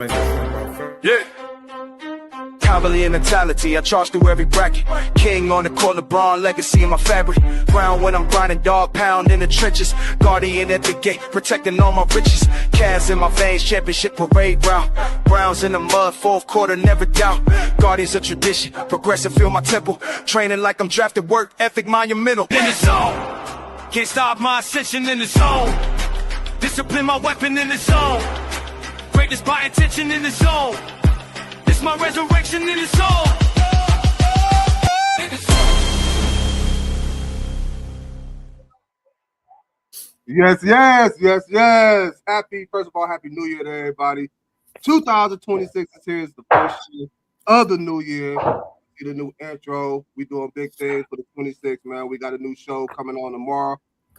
Yeah. Cavalier mentality, I charge through every bracket. King on the court, LeBron legacy in my fabric. Ground when I'm grinding, dog pound in the trenches. Guardian at the gate, protecting all my riches. Cavs in my veins, championship parade route. Browns in the mud, fourth quarter, never doubt. Guardians of tradition, progressive, feel my temple. Training like I'm drafted, work ethic monumental. In the zone, can't stop my ascension in the zone. Discipline my weapon in the zone. Greatness by intention in the zone. This my resurrection in the soul. Yes. First of all, happy New Year to everybody. 2026 is here. It's the first year of the new year. See the new intro. We doing big things for the 26th, man. We got a new show coming on tomorrow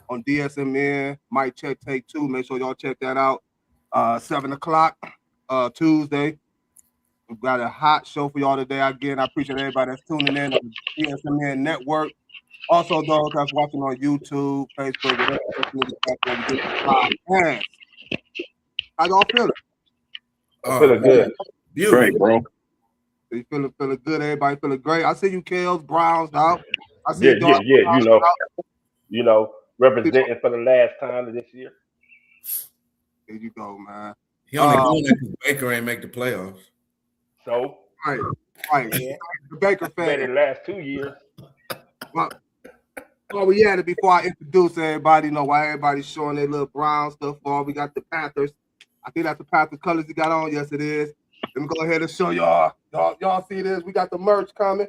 on DSMN. Mic Check Take 2. Make sure y'all check that out. 7 o'clock Tuesday. We've got a hot show for y'all today. Again, I appreciate everybody that's tuning in on the DSMN network. Also, those that's watching on YouTube, Facebook, whatever social media platform. How y'all feeling? Feeling good. Great, bro. You feeling good? Everybody feeling great? I see you, Kels, Browns out. I see You know, representing for the last time of this year. There you go, man. He only doing that because Baker ain't make the playoffs. So right. Yeah. The Baker fan. The last 2 years. Well, we had it before I introduce everybody. You know why everybody's showing their little brown stuff on. We got the Panthers. I think that's the Panthers colors he got on. Yes, it is. Let me go ahead and show y'all. Y'all see this? We got the merch coming.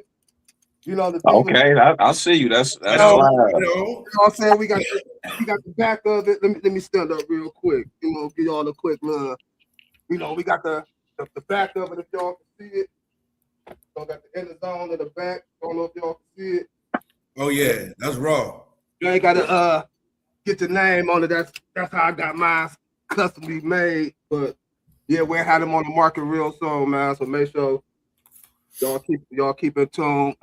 You know the thing. Okay, I see you. That's you know what I'm saying? We got the back of it. Let me stand up real quick. You know, give y'all a quick look. You know, we got the back of it if y'all can see it. So got the EnDaZone in the back. Don't know if y'all can see it. Oh yeah, that's raw. You ain't gotta get your name on it. That's how I got mine customly made. But yeah, we'll have them on the market real soon, man. So make sure y'all keep in tune.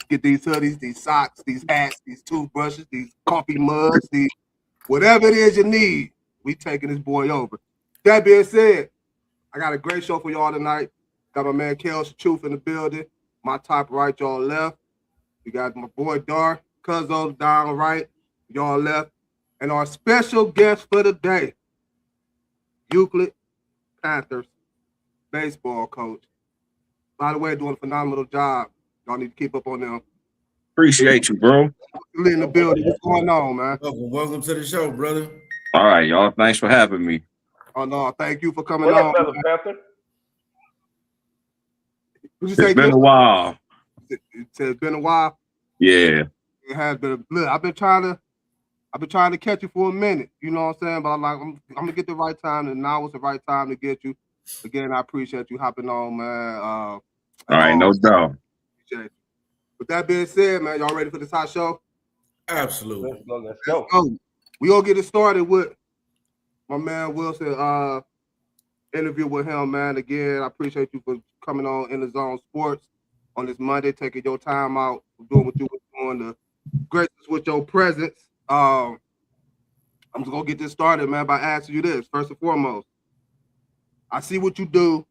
Get these hoodies, these socks, these hats, these toothbrushes, these coffee mugs, these whatever it is you need. We taking this boy over. That being said, I got a great show for y'all tonight. Got my man Kels Truth in the building. My top right, y'all left. We got my boy Dar, Cuzzo down right, y'all left. And our special guest for the day, Euclid Panthers baseball coach. By the way, doing a phenomenal job. Y'all need to keep up on them. Appreciate you, bro. In the building. What's going on, man? Welcome to the show, brother. All right, y'all. Thanks for having me. Oh, no. Thank you for coming on. Panther? It's been a while. It's been a while. Yeah. It has been. Look, I've been trying to catch you for a minute. You know what I'm saying? But I'm gonna get the right time, and now is the right time to get you. Again, I appreciate you hopping on, man. All right, no doubt. Appreciate you. With that being said, man, y'all ready for this hot show? Absolutely. Let's go. We gonna get it started with my man Wilson. Interview with him, man. Again, I appreciate you for coming on EnDaZone Sports on this Monday, taking your time out, doing what you were doing, the greatness with your presence. I'm just gonna get this started, man, by asking you this. First and foremost, I see what you do as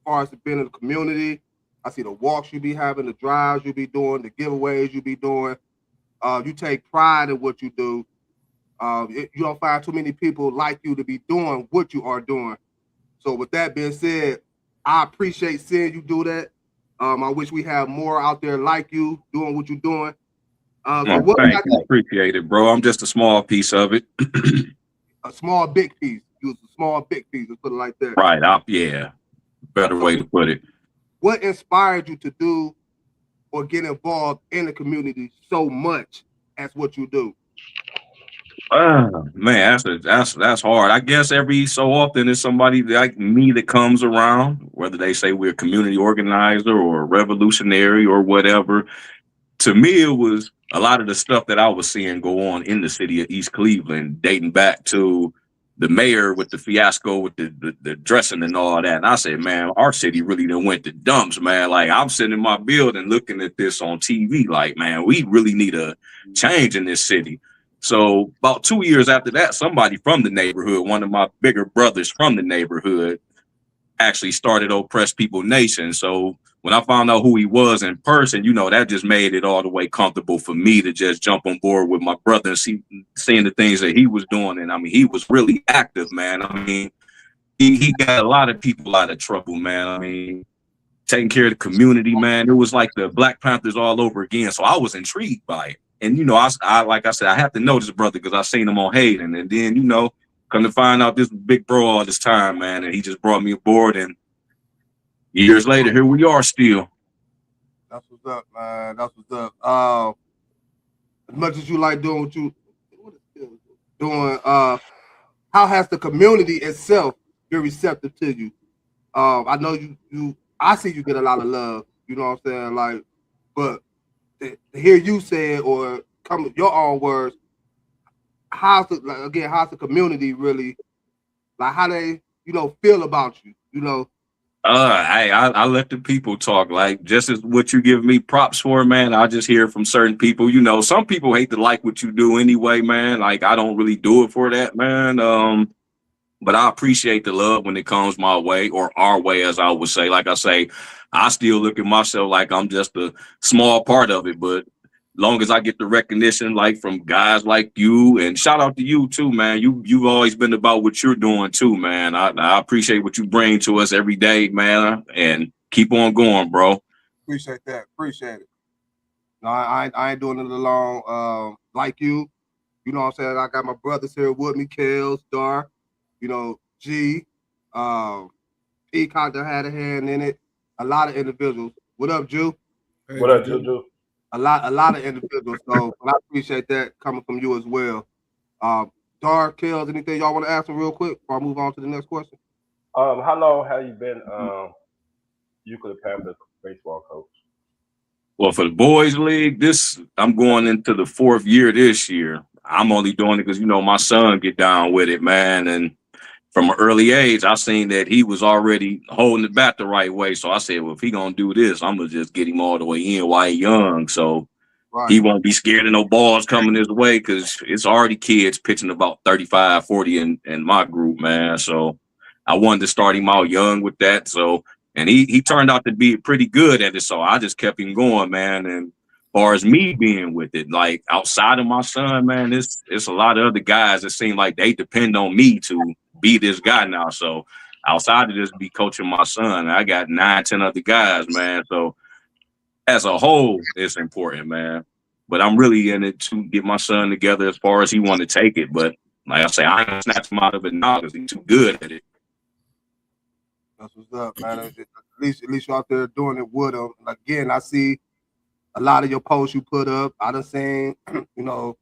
far as being in the community. I see the walks you be having, the drives you be doing, the giveaways you be doing. You take pride in what you do. You don't find too many people like you to be doing what you are doing. So with that being said, I appreciate seeing you do that. I wish we had more out there like you doing what you're doing. Thank you. I appreciate it, bro. I'm just a small piece of it. A small, big piece. You was a small, big piece. Let's put it like that. Right. Yeah. Better way to put it. What inspired you to do or get involved in the community so much as what you do? Man, that's hard. I guess every so often there's somebody like me that comes around, whether they say we're a community organizer or a revolutionary or whatever. To me, it was a lot of the stuff that I was seeing go on in the city of East Cleveland, dating back to the mayor with the fiasco with the dressing and all that. And I said, man, our city really done went to dumps, man. Like, I'm sitting in my building looking at this on TV, like, man, we really need a change in this city. So about 2 years after that, somebody from the neighborhood, one of my bigger brothers from the neighborhood, actually started Oppressed People Nation. So when I found out who he was in person, you know, that just made it all the way comfortable for me to just jump on board with my brother and seeing the things that he was doing. And I mean, he was really active, man. I mean, he got a lot of people out of trouble, man. I mean, taking care of the community, man. It was like the Black Panthers all over again. So I was intrigued by it. And, you know, I like I said, I have to know this brother because I seen him on Hayden. And then, you know, come to find out this big bro all this time, man. And he just brought me aboard. And years later, here we are still. That's what's up, man. That's what's up. As much as you like doing what you doing, how has the community itself been receptive to you? I know I see you get a lot of love, you know what I'm saying? Like, but to hear you say it or come with your own words, how's the community really, like, how they, you know, feel about you, you know? I let the people talk. Like, just as what you give me props for, man, I just hear from certain people. You know, some people hate to like what you do anyway, man. Like, I don't really do it for that, man. But I appreciate the love when it comes my way, or our way, as I would say. Like I say, I still look at myself like I'm just a small part of it, but long as I get the recognition, like from guys like you, and shout out to you too, man. You've always been about what you're doing too, man. I appreciate what you bring to us every day, man, and keep on going, bro. Appreciate that. Appreciate it. No, I ain't doing it alone. Like you know what I'm saying? I got my brothers here with me, Kels, Dar, you know, G, Peacock that had a hand in it. A lot of individuals. What up, Jew? Hey, what up, Juju? A lot of individuals. So I appreciate that coming from you as well. Dar, Kels, anything y'all want to ask them real quick before I move on to the next question? How long have you been Euclid Panther baseball coach? Well, for the boys league, I'm going into the 4th year this year. I'm only doing it because, you know, my son get down with it, man. And from an early age, I seen that he was already holding it back the right way. So I said, well, if he going to do this, I'm going to just get him all the way in while he's young. So he won't be scared of no balls coming his way because it's already kids pitching about 35, 40 in my group, man. So I wanted to start him out young with that. So, and he turned out to be pretty good at it. So I just kept him going, man. And as far as me being with it, like outside of my son, man, it's a lot of other guys that seem like they depend on me to be this guy now. So outside of just be coaching my son, I got 9, 10 other guys, man. So as a whole, it's important, man. But I'm really in it to get my son together as far as he want to take it. But like I say, I ain't snatch him out of it now because he's too good at it. That's what's up, man. At least you're out there doing it with him. Again, I see a lot of your posts you put up. I done seen, you know,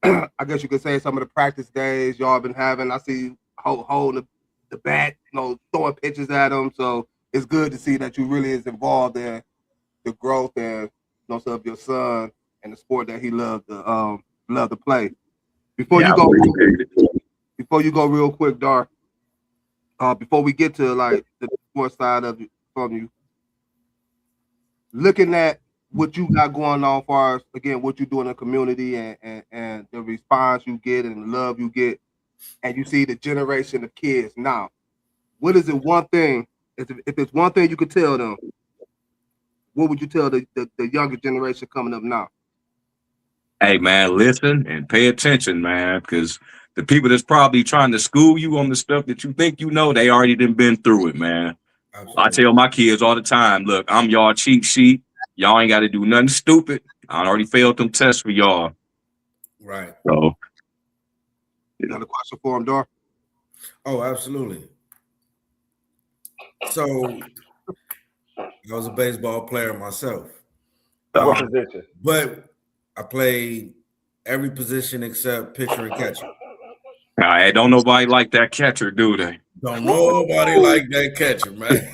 I guess you could say some of the practice days y'all been having. I see you holding the bat, you know, throwing pitches at them. So it's good to see that you really is involved in the growth and, you know, of your son and the sport that he loved to play. Before you go real quick, Dar, before we get to like the sports side of it from you, looking at what you got going on as far as, again, what you do in the community and the response you get and the love you get, and you see the generation of kids now, what is it one thing, if it's one thing you could tell them, what would you tell the younger generation coming up now? Hey, man, listen and pay attention, man, because the people that's probably trying to school you on the stuff that you think you know, they already done been through it, man. Absolutely. I tell my kids all the time, look, I'm y'all cheat sheet. Y'all ain't got to do nothing stupid. I already failed them tests for y'all. Right. So, you got a question for him, Dar? Oh, absolutely. So, I was a baseball player myself. What position? But I played every position except pitcher and catcher. Hey, don't nobody like that catcher, do they? Don't nobody like that catcher, man.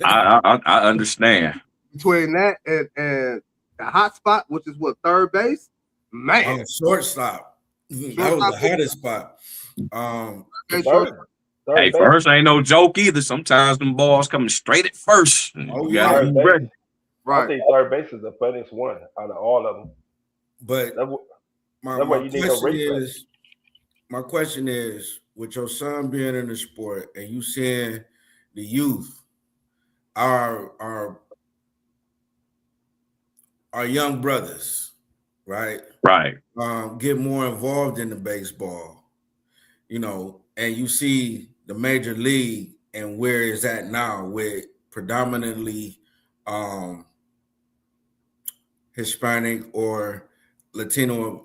I understand. Between that and the hot spot, which is what, third base, man. Shortstop. That was the hottest spot. Hey, first ain't no joke either. Sometimes them balls coming straight at first. Oh, yeah. Right. I think third base is the funniest one out of all of them. But my question is, with your son being in the sport and you seeing the youth, our young brothers, right, Right. get more involved in the baseball, and you see the major league and where is that now with predominantly Hispanic or Latino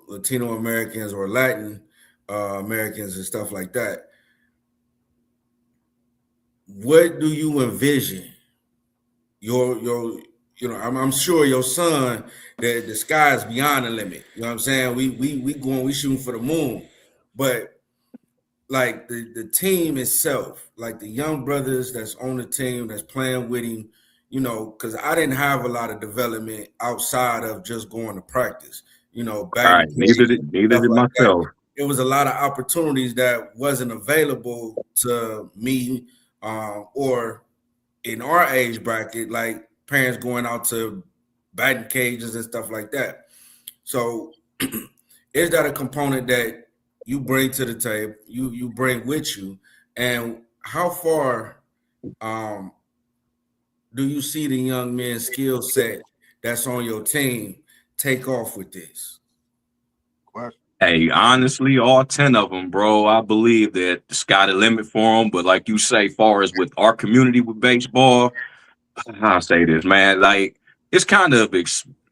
Americans or Latin Americans and stuff like that. What do you envision I'm sure your son, the sky is beyond the limit. You know what I'm saying? We shooting for the moon, but like the team itself, like the young brothers that's on the team that's playing with him, because I didn't have a lot of development outside of just going to practice, Right. batting Neither cages, did stuff like that. myself. It was a lot of opportunities that wasn't available to me or in our age bracket, like parents going out to batting cages and stuff like that. So is that a component that you bring to the table, you bring with you, and how far do you see the young men's skill set that's on your team take off with this? Hey, honestly, all 10 of them, bro, I believe that the sky the limit for them. But like you say, far as with our community with baseball, I say this, man, like it's kind of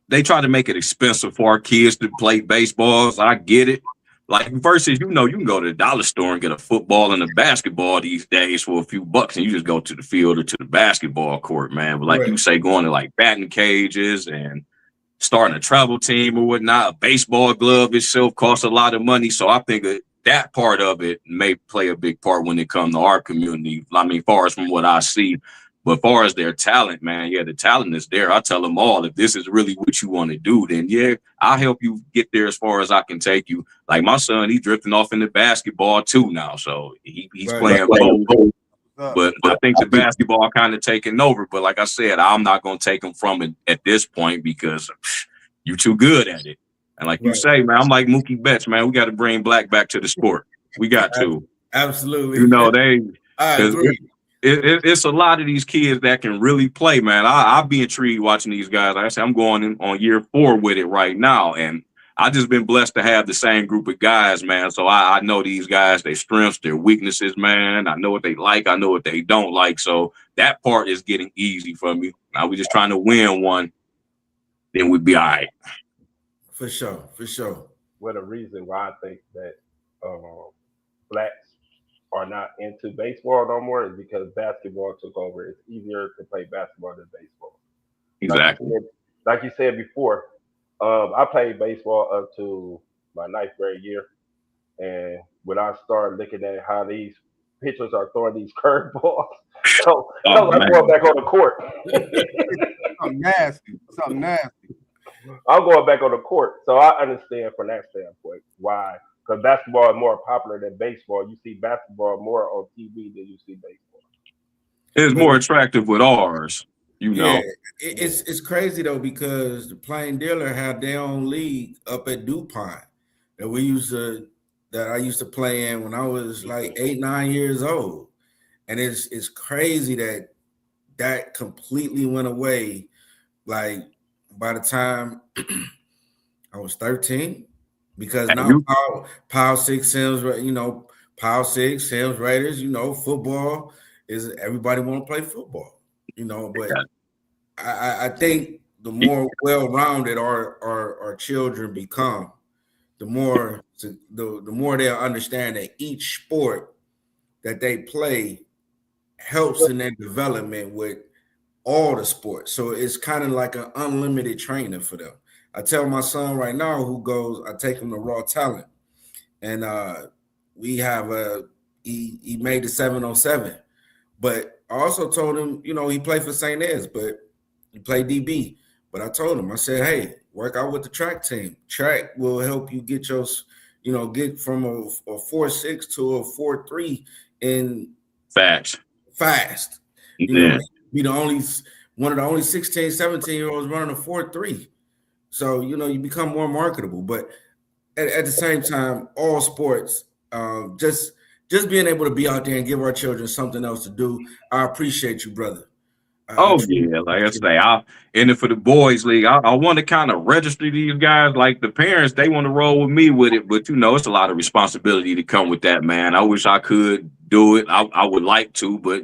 they try to make it expensive for our kids to play baseball. So I get it. Like versus, you can go to the dollar store and get a football and a basketball these days for a few bucks, and you just go to the field or to the basketball court, man. But like Right. you say, going to like batting cages and starting a travel team or whatnot, a baseball glove itself costs a lot of money. So I think that part of it may play a big part when it comes to our community. I mean, far as from what I see, but far as their talent, man, yeah, the talent is there. I tell them all, if this is really what you want to do, then yeah, I'll help you get there as far as I can take you. Like my son, he's drifting off into basketball too now. So he's Right. playing both. But I think the basketball kind of taking over. But like I said, I'm not going to take him from it at this point because you're too good at it. And like you say, man, I'm like Mookie Betts, man. We got to bring black back to the sport. We got to. Absolutely. I agree. It's a lot of these kids that can really play, man. I'll be intrigued watching these guys. Like I said, I'm going on year 4 with it right now. And I just been blessed to have the same group of guys, man. So I know these guys, their strengths, their weaknesses, man. I know what they like. I know what they don't like. So that part is getting easy for me. Now we're just trying to win one. Then we'd be all right. For sure. Well, the reason why I think that blacks are not into baseball no more is because basketball took over. It's easier to play basketball than baseball. Exactly. Like you said before, I played baseball up to my 9th grade year. And when I started looking at how these pitchers are throwing these curveballs, so I'm going back on the court. Something nasty. I'm going back on the court. So I understand from that standpoint why. Because basketball is more popular than baseball. You see basketball more on TV than you see baseball. It's more attractive with ours, Yeah, it's crazy though because the Plain Dealer had their own league up at DuPont that I used to play in when I was like 8-9 years old, and it's crazy that completely went away. Like by the time I was 13, because now Power 6 Sims, Power 6 Sims Raiders, football is everybody want to play football, but I think the more well-rounded our children become, the more they'll understand that each sport that they play helps in their development with all the sports. So it's kind of like an unlimited training for them. I tell my son right now I take him to Raw Talent, and we have he made the 707. But I also told him, he played for St. Ed's, but he played DB. But I told him, I said, hey, work out with the track team. Track will help you get get from a 4.6 to a 4.3 in fast. Yeah. Be one of the only 16, 17-year-olds running a 4.3. So, you become more marketable. But at the same time, all sports, just just being able to be out there and give our children something else to do. I appreciate you, brother. Oh yeah, like I say, I in it for the boys league. I want to kind of register these guys. Like the parents, they want to roll with me with it, but it's a lot of responsibility to come with that, man. I wish I could do it. I would like to, but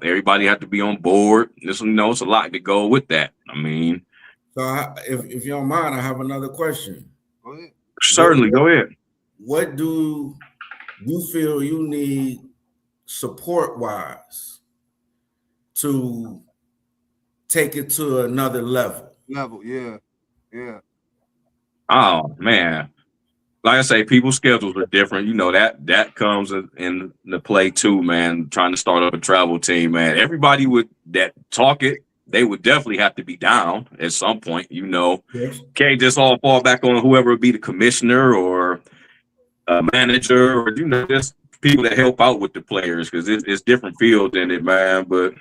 everybody have to be on board. It's it's a lot to go with that. I mean, so if you don't mind, I have another question. Go ahead. Certainly, go ahead. What do you feel you need support wise to take it to another level? Yeah. Oh man, like I say, people's schedules are different. That comes in the play too, man. Trying to start up a travel team, man. Everybody would that talk it. They would definitely have to be down at some point. Yes. Can't just all fall back on whoever would be the commissioner or a manager or just people that help out with the players because it's different fields in it, man. But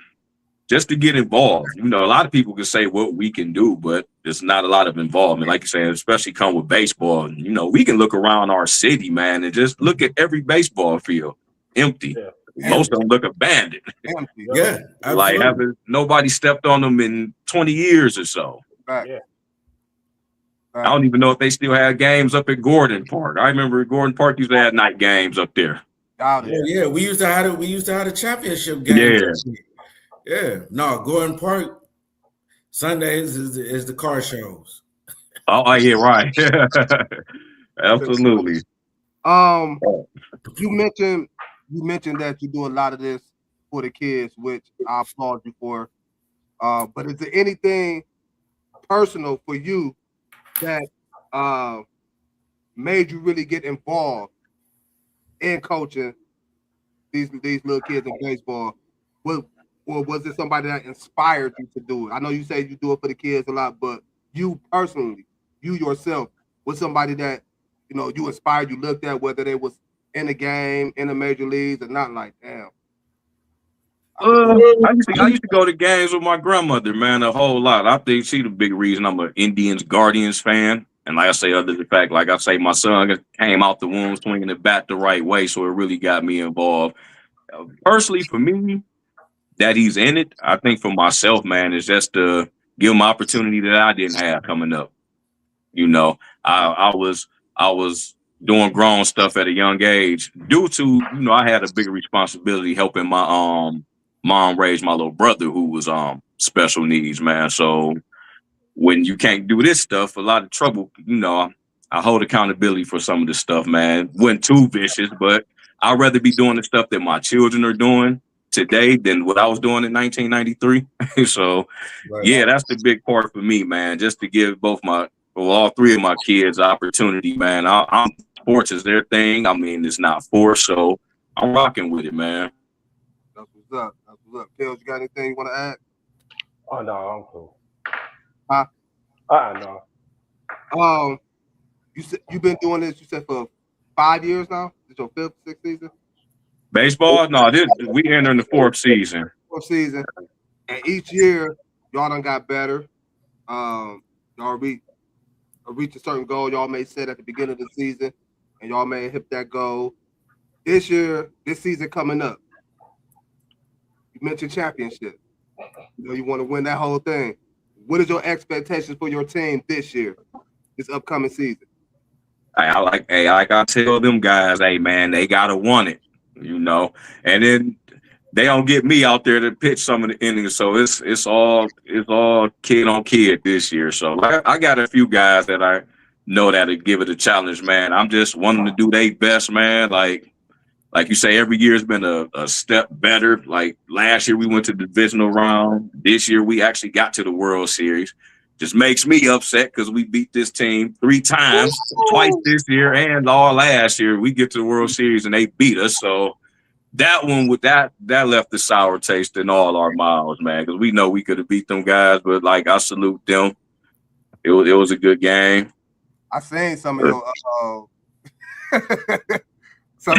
just to get involved, a lot of people can say what we can do, but there's not a lot of involvement. Like you said, especially come with baseball. We can look around our city, man, and just look at every baseball field empty. Yeah. Most of them look abandoned. Empty. Yeah, Like nobody stepped on them in 20 years or so. Right. Yeah. I don't even know if they still have games up at Gordon Park. I remember Gordon Park used to have night games up there. Yeah, we used to have a championship game. Yeah. No, Gordon Park Sundays is the car shows. Oh yeah, right. Absolutely. You mentioned that you do a lot of this for the kids, which I applaud you for. But is there anything personal for you that made you really get involved in coaching these little kids in baseball? Or was it somebody that inspired you to do it? I know you say you do it for the kids a lot, but you personally, you yourself, was somebody that you inspired, you looked at, whether they was in the game, in the major leagues, or not. Like, damn. I used to go to games with my grandmother, man, a whole lot. I think she's the big reason I'm an Indians Guardians fan. And like I say, other than the fact, like I say, my son came out the womb swinging the bat the right way, so it really got me involved. Personally, for me, that he's in it, I think for myself, man, is just to give him opportunity that I didn't have coming up. I was doing grown stuff at a young age due to, I had a bigger responsibility helping my mom raise my little brother who was special needs, man. So when you can't do this stuff, a lot of trouble, I hold accountability for some of this stuff, man. Wasn't too vicious, but I'd rather be doing the stuff that my children are doing today than what I was doing in 1993. So yeah, that's the big part for me, man. Just to give all three of my kids opportunity, man. Sports is their thing. I mean, it's not forced, so I'm rocking with it, man. That's what's up. Kels, you got anything you want to add? Oh no, I'm cool. Huh? No. You said you've been doing this. You said for 5 years now. Is your 5th, 6th season? Baseball? No, we entering the 4th season. 4th season, and each year y'all done got better. Y'all reach a certain goal y'all may set at the beginning of the season, and y'all may hit that goal. This season coming up, you mentioned championship. You want to win that whole thing. What is your expectations for your team this year, this upcoming season? Like I tell them guys, hey man, they gotta want it, and then they don't get me out there to pitch some of the innings. So it's all kid on kid this year. So I got a few guys that I know that'll give it a challenge, man. I'm just wanting to do their best, man. Like you say, every year has been a step better. Like last year we went to the divisional round. This year we actually got to the World Series. Just makes me upset because we beat this team 3 times, twice this year and all last year. We get to the World Series and they beat us. So that one with that left the sour taste in all our mouths, man, because we know we could have beat them guys, but like I salute them. It was a good game. I seen some of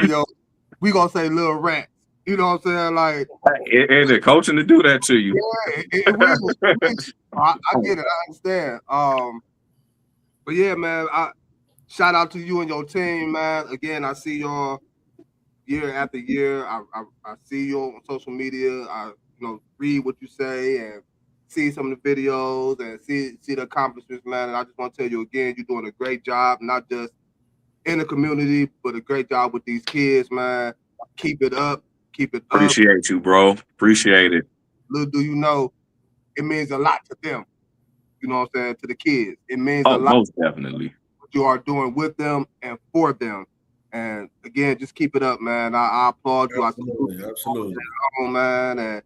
your we gonna say little rats. You know what I'm saying? Like it's the coaching to do that to you. Yeah, it will. I get it. I understand. But yeah, man, shout out to you and your team, man. Again, I see y'all year after year. I see you on social media. I read what you say and see some of the videos and see the accomplishments, man. And I just want to tell you again, you're doing a great job, not just in the community, but a great job with these kids, man. Keep it up. Keep it up. Appreciate you, bro. Appreciate it. Little do you know, it means a lot to them. You know what I'm saying? To the kids. It means a lot. Most definitely. What you are doing with them and for them. And again, just keep it up, man. I applaud you. Absolutely. Man,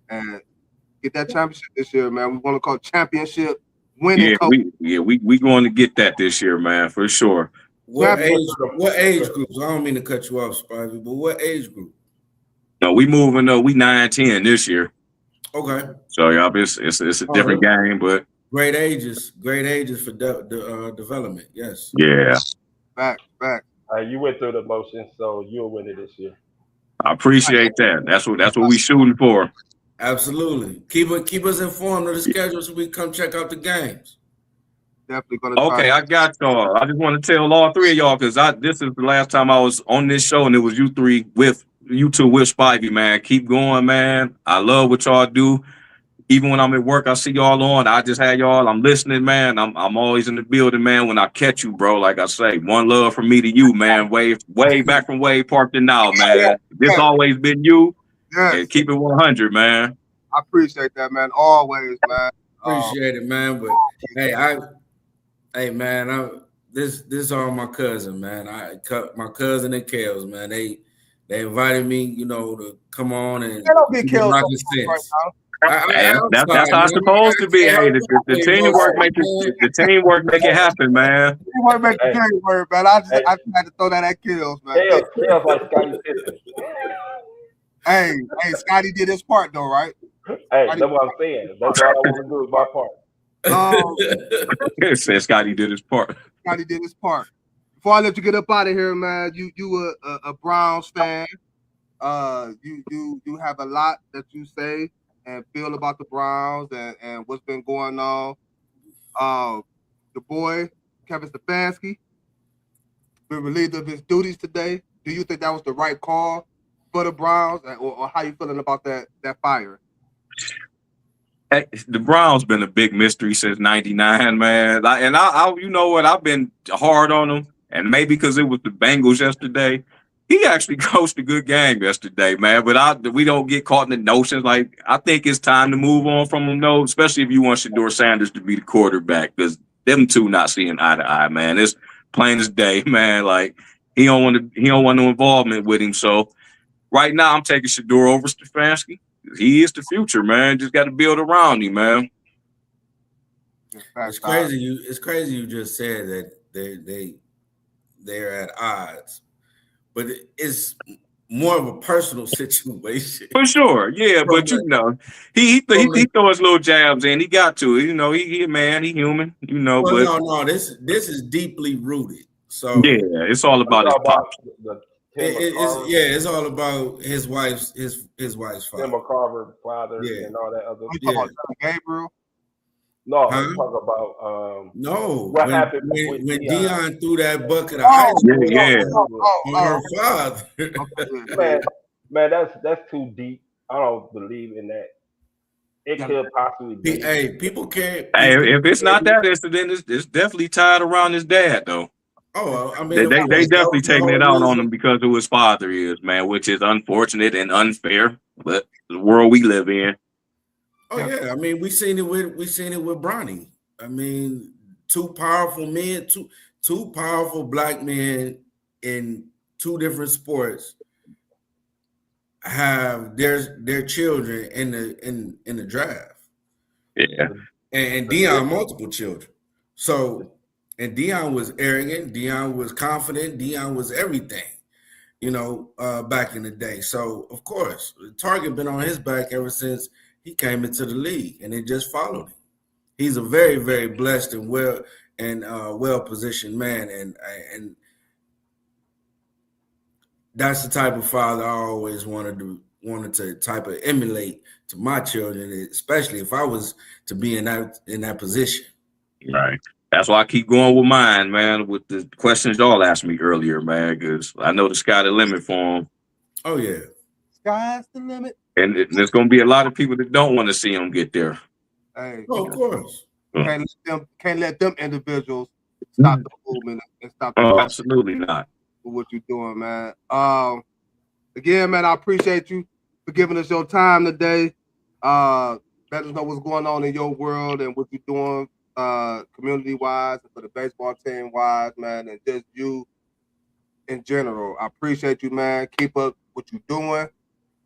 and get that championship this year, man. We want to call championship winning. We going to get that this year, man, for sure. What age groups? I don't mean to cut you off, Spivey, but what age group? No, we moving up. We 9-10 this year. Okay. So y'all, it's a different game, but great ages for development. Yes. Yeah. Back. You went through the motions, so you'll win it this year. I appreciate that. That's what we shooting for. Absolutely. Keep us informed of the schedule so we come check out the games. Definitely gonna. Okay, I got y'all. I just want to tell all three of y'all because this is the last time I was on this show, and it was you two with Spivey, man. Keep going, man. I love what y'all do. Even when I'm at work, I see y'all on. I just had y'all. I'm listening, man. I'm always in the building, man. When I catch you, bro, like I say, one love from me to you, man. Way back from way park to now, man. This always been you. Yes. And keep it 100, man. I appreciate that, man. Always, man. Appreciate it, man. But hey, man, this is all my cousin, man. My cousin and Kels, man. They invited me, to come on and don't get Kels right that's how it's supposed to be. Hey, the teamwork make it happen, man. Teamwork make the game work, man. I just had to throw that at Kels, man. Kels like Scotty's sister. Hey, Scotty did his part though, right? Hey, that's what I'm saying. That's all I want to do is my part. Said Scotty did his part. Scotty did his part. Before I let you get up out of here, man, you a Browns fan. You have a lot that you say and feel about the Browns and what's been going on. The boy, Kevin Stefanski, been relieved of his duties today. Do you think that was the right call for the Browns, or how you feeling about that fire? Hey, the Browns been a big mystery since '99, man. I you know what? I've been hard on them, and maybe because it was the Bengals yesterday. He actually coached a good game yesterday, man. But we don't get caught in the notions. Like, I think it's time to move on from him, though, especially if you want Shedeur Sanders to be the quarterback, because them two not seeing eye to eye, man. It's plain as day, man. Like, he don't want no involvement with him. So right now, I'm taking Shedeur over Stefanski. He is the future, man. Just got to build around him, man. It's crazy. It's crazy. You just said that they're at odds. But it's more of a personal situation. For sure, yeah. But he throws little jabs in. He got to. He a man. He human. Well, but no. This is deeply rooted. So yeah, it's all about his pops. It's all about his wife's father. Tim Carver father and all that other. You talking about Gabriel? No, I'm talking about what happened when Deion threw that bucket of ice on her father. man, that's too deep. I don't believe in that. It could possibly be. Hey, people can't. Hey, if it's not that incident, it's definitely tied around his dad, though. Oh, I mean, they definitely taking it out on him because of who his father is, man, which is unfortunate and unfair, but the world we live in. Oh yeah, I mean we seen it with Bronny. I mean, two powerful men, two powerful black men in two different sports have their children in the draft. Yeah, and Deion multiple children. So, and Deion was arrogant. Deion was confident. Deion was everything. Back in the day. So of course, the target been on his back ever since he came into the league, and it just followed him. He's a very, very blessed and well-positioned man, and that's the type of father I always wanted to type of emulate to my children, especially if I was to be in that position. Right. That's why I keep going with mine, man. With the questions y'all asked me earlier, man, because I know the sky the limit for them. Oh yeah. Sky's the limit. And there's going to be a lot of people that don't want to see him get there. Hey, Oh, of course. can't let them individuals stop the movement and stop the Oh, absolutely not. for what you're doing, man. Again, man, I appreciate you for giving us your time today. Let us know what's going on in your world and what you're doing, community wise and for the baseball team wise, man, and just you in general. I appreciate you, man. Keep up what you're doing.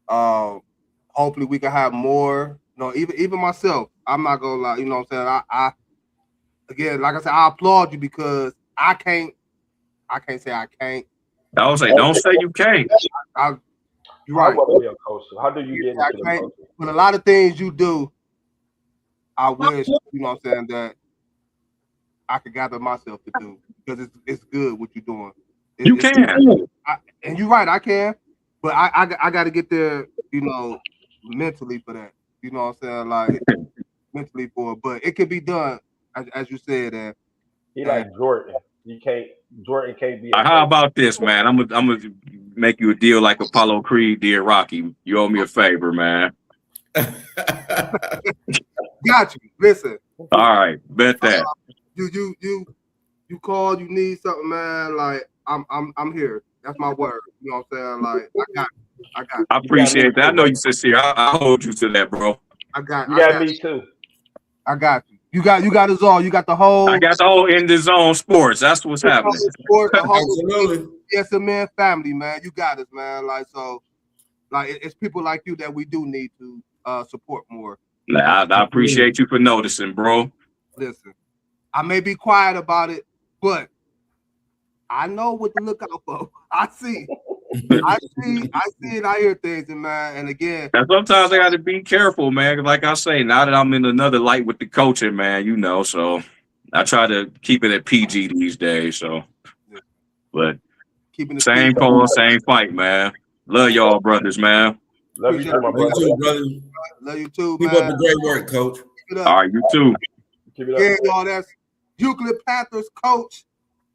Hopefully we can have more. You know, even myself, I'm not gonna lie. You know what I'm saying? I again, like I said, I applaud you because I can't say I can't. I would say, don't say you can't. You're right. I want to be a coach. How do you get into the coaching? But a lot of things you do, I wish, you know what I'm saying, that I could gather myself to do because it's good what you're doing. You can. And you're right, I can. But I got to get there, you know, mentally for that. You know what I'm saying? Like, mentally for it. But it can be done, as you said. He like Jordan. Jordan can't be. How about this, man? I'm gonna make you a deal like Apollo Creed did Rocky. You owe me a favor, man. Got you. Listen. All right, bet that. You call, you need something, man. Like I'm here. That's my word. You know what I'm saying? Like I got. I appreciate that. I know you sincere. I hold you to that, bro. You got me too. I got you. You got us all. You got the whole. I got the whole EnDaZone Sports. That's what's happening. Absolutely. Yes, a man, family, man. You got us, man. Like so, like it's people like you that we do need to support more. I appreciate you for noticing, bro. Listen, I may be quiet about it, but I know what to look out for. I see it. I hear things, and man. And again, and sometimes I got to be careful, man. Like I say, now that I'm in another light with the coaching, man, you know, so I try to keep it at PG these days. So, but same call, same fight, man. Love y'all, brothers, man. Love you too, my brother. Love you too, man. Keep up the great work, coach. All right, you too. Yeah, y'all. That's Euclid Panthers coach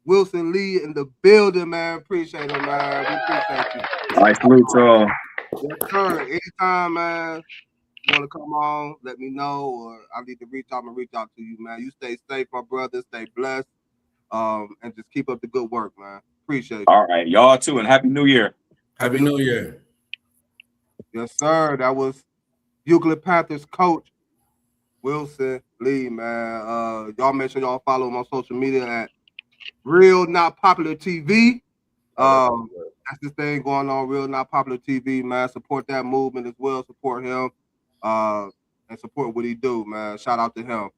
Wilson Lee in the building, man. Appreciate it, man. We appreciate you. All right, salute y'all. Yes, sir. Anytime, man, you want to come on, let me know, or I need to reach out. I'm gonna reach out to you, man. You stay safe, my brother. Stay blessed, and just keep up the good work, man. Appreciate you. All right, y'all too, and Happy New Year. Happy New Year. Yes, sir. That was Euclid Panthers coach Wilson Lee, man. Y'all make sure y'all follow him on social media at Real Not Popular TV. That's the thing going on, Real Not Popular TV, man. Support that movement as well. Support him, and support what he do, man. Shout out to him.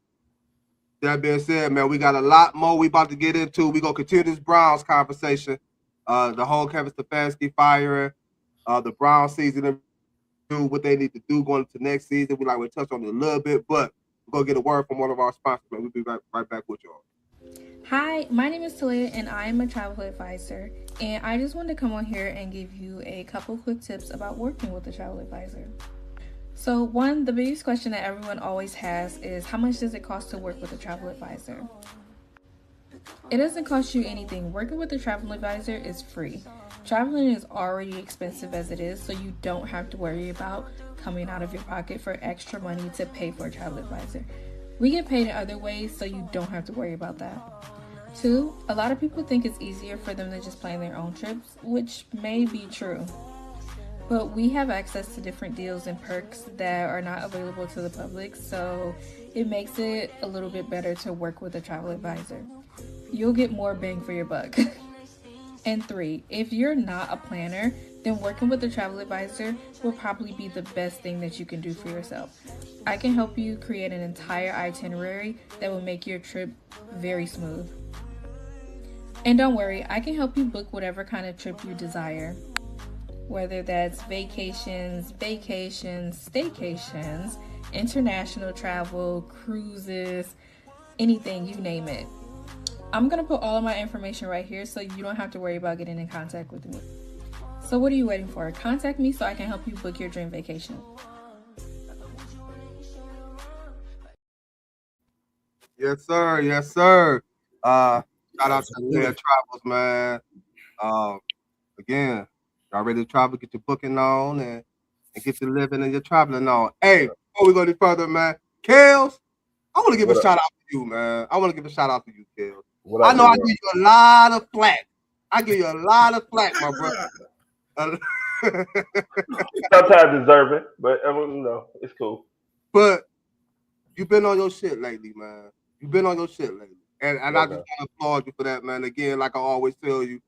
That being said, man, we got a lot more we about to get into. We gonna continue this Browns conversation. The whole Kevin Stefanski firing, the Browns season, do what they need to do going into next season. We touch on it a little bit, but we're gonna get a word from one of our sponsors. We'll be right back with y'all. Hi, my name is Talia and I am a travel advisor, and I just wanted to come on here and give you a couple quick tips about working with a travel advisor. So the biggest question that everyone always has is, how much does it cost to work with a travel advisor? It doesn't cost you anything. Working with a travel advisor is free. Traveling is already expensive as it is, so you don't have to worry about coming out of your pocket for extra money to pay for a travel advisor. We get paid in other ways, so you don't have to worry about that. 2, a lot of people think it's easier for them to just plan their own trips, which may be true. But we have access to different deals and perks that are not available to the public, so it makes it a little bit better to work with a travel advisor. You'll get more bang for your buck. And 3, if you're not a planner, then working with a travel advisor will probably be the best thing that you can do for yourself. I can help you create an entire itinerary that will make your trip very smooth. And don't worry, I can help you book whatever kind of trip you desire. Whether that's vacations, staycations, international travel, cruises, anything, you name it. I'm going to put all of my information right here so you don't have to worry about getting in contact with me. So what are you waiting for? Contact me so I can help you book your dream vacation. Yes, sir. Yes, sir. Shout out to Leah Travels, man. Again, Y'all ready to travel? Get your booking on and get your living and your traveling on. Hey, before we go any further, man, Kels, I want to give a shout out to you, man. I want to give a shout out to you, Kels. I know I give you a lot of flack. I give you a lot of flack, my brother. Sometimes deserving, but it's cool. But you've been on your shit lately, man. You've been on your shit lately. And I just want to applaud you for that, man. Again, like I always tell you,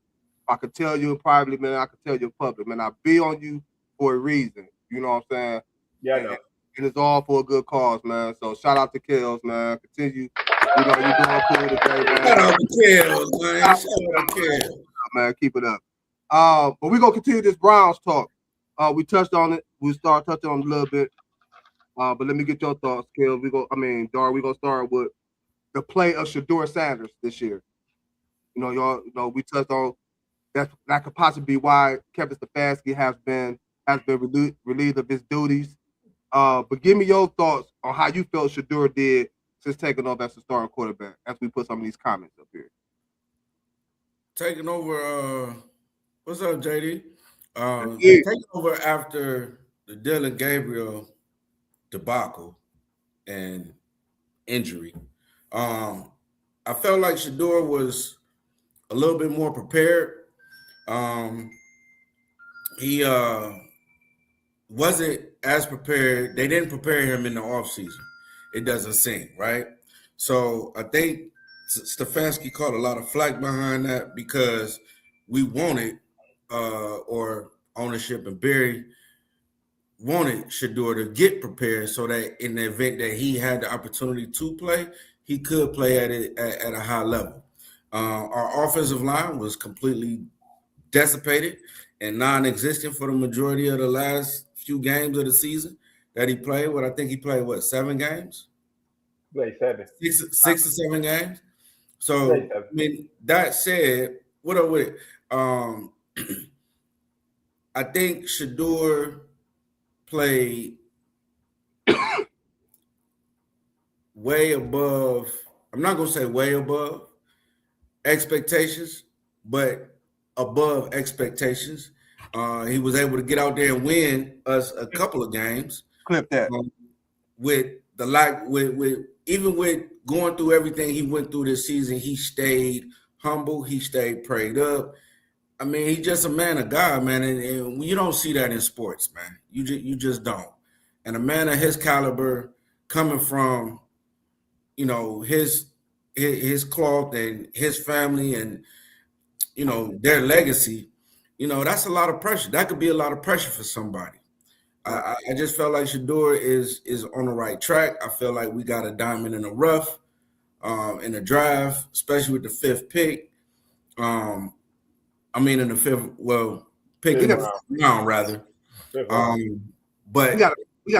I could tell you privately, man. I could tell you in public, man. I be on you for a reason. You know what I'm saying? Yeah, I know. And it's all for a good cause, man. So shout out to Kels, man. Continue. You know, you're doing cool today, man. Shout out to Kels, man. Shout out to Kels. Man, keep it up. But we're gonna continue this Browns talk. We touched on it. We start touching on it a little bit. But let me get your thoughts, Kels. Dar, we're gonna start with the play of Shedeur Sanders this year. You know, y'all, we touched on that could possibly be why Kevin Stefanski has been relieved of his duties. But give me your thoughts on how you felt Shedeur did since taking over as the starting quarterback. As we put some of these comments up here. Taking over. What's up, JD? Taking over after the Dylan Gabriel debacle and injury. I felt like Shedeur was a little bit more prepared. He wasn't as prepared. They didn't prepare him in the offseason. It doesn't seem, right? So I think Stefanski caught a lot of flack behind that because we wanted, or ownership and Barry wanted Shedeur to get prepared so that in the event that he had the opportunity to play, he could play at it at a high level. Our offensive line was completely dissipated and non-existent for the majority of the last few games of the season that he played. I think he played 7 games? Played 7. 6 or 7 games. So I mean, that said, what up with it? I think Shedeur played way above. I'm not gonna say way above expectations, but above expectations. He was able to get out there and win us a couple of games. Clip that. With even with going through everything he went through this season, he stayed humble. He stayed prayed up. I mean, he's just a man of God, man, and you don't see that in sports, man. You just don't. And a man of his caliber, coming from, his cloth and his family and, their legacy, that's a lot of pressure. That could be a lot of pressure for somebody. I just felt like Shedeur is on the right track. I feel like we got a diamond in the rough in the draft, especially with the 5th pick. In the 5th, pick in the 5th round rather. But we got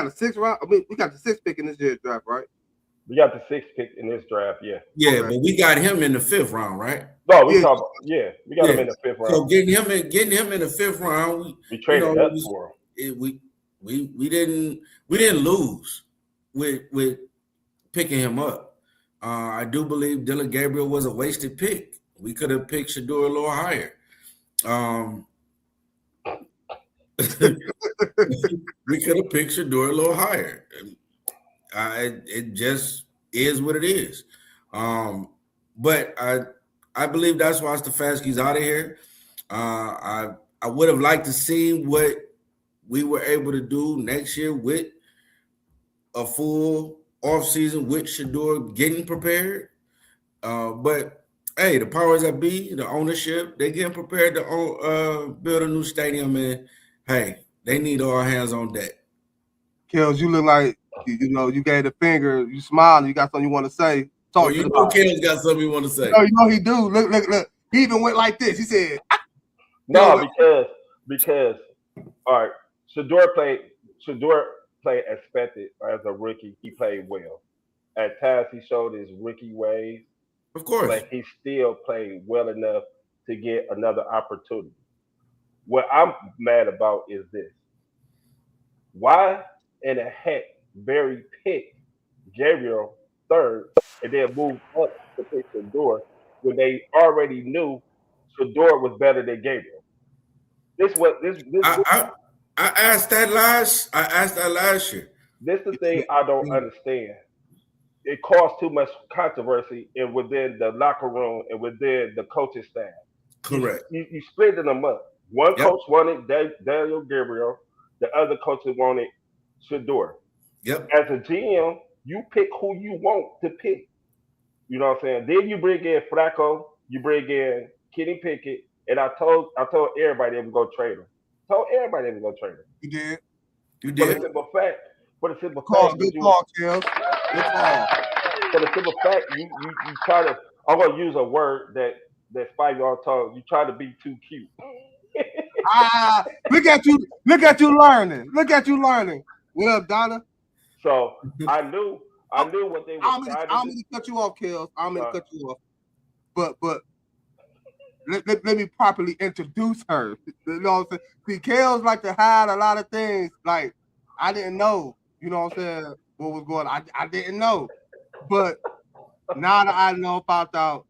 a 6th round. We got the 6th pick in this year's draft, right? We got the 6th pick in this draft, yeah. Yeah, okay. But we got him in the 5th round, right? No, we got him in the 5th round. So getting him in the 5th round, we traded up for him. We didn't lose with picking him up. I do believe Dylan Gabriel was a wasted pick. We could have picked Shedeur a little higher. We could have picked Shedeur a little higher. It just is what it is. But I believe that's why Stefanski's out of here. I would have liked to see what we were able to do next year with a full offseason with Shedeur getting prepared. But hey, the powers that be, the ownership, they getting prepared to build a new stadium, and hey, they need all hands on deck. Kels, you look like you gave the finger, you smiled, you got something you want to say. Kels got something you want to say. No, he do. Look. He even went like this. He said, "No, because all right, Shedeur played expected as a rookie. He played well. At times, he showed his rookie ways. Of course, but he still played well enough to get another opportunity. What I'm mad about is this: why in the heck Barry picked Gabriel 3rd and then moved up to pick Shedeur when they already knew Shedeur was better than Gabriel? I asked that last year. This the thing I don't understand. It caused too much controversy and within the locker room and within the coaching staff. Correct. You splitting them up. One Yep. coach wanted Daniel Gabriel, the other coach wanted Shador. Yep. As a GM, you pick who you want to pick. You know what I'm saying? Then you bring in Flacco, you bring in Kenny Pickett, and I told everybody they was gonna trade him. Told everybody they was gonna trade him. You did. You For the did. simple fact, for the simple Call, fact, good call, Kills. Good call. for the simple fact, you try to. I'm gonna use a word that's 5 year-old tongue. You try to be too cute. Look at you learning. Look at you learning. What up, Donna? So I knew what they were trying to do. I'm gonna cut you off, Kills. I'm gonna cut you off. But let me properly introduce her. You know what I'm saying? See, Kills like to hide a lot of things. Like I didn't know. You know what I'm saying? What was going on? I didn't know. But now that I know, found out.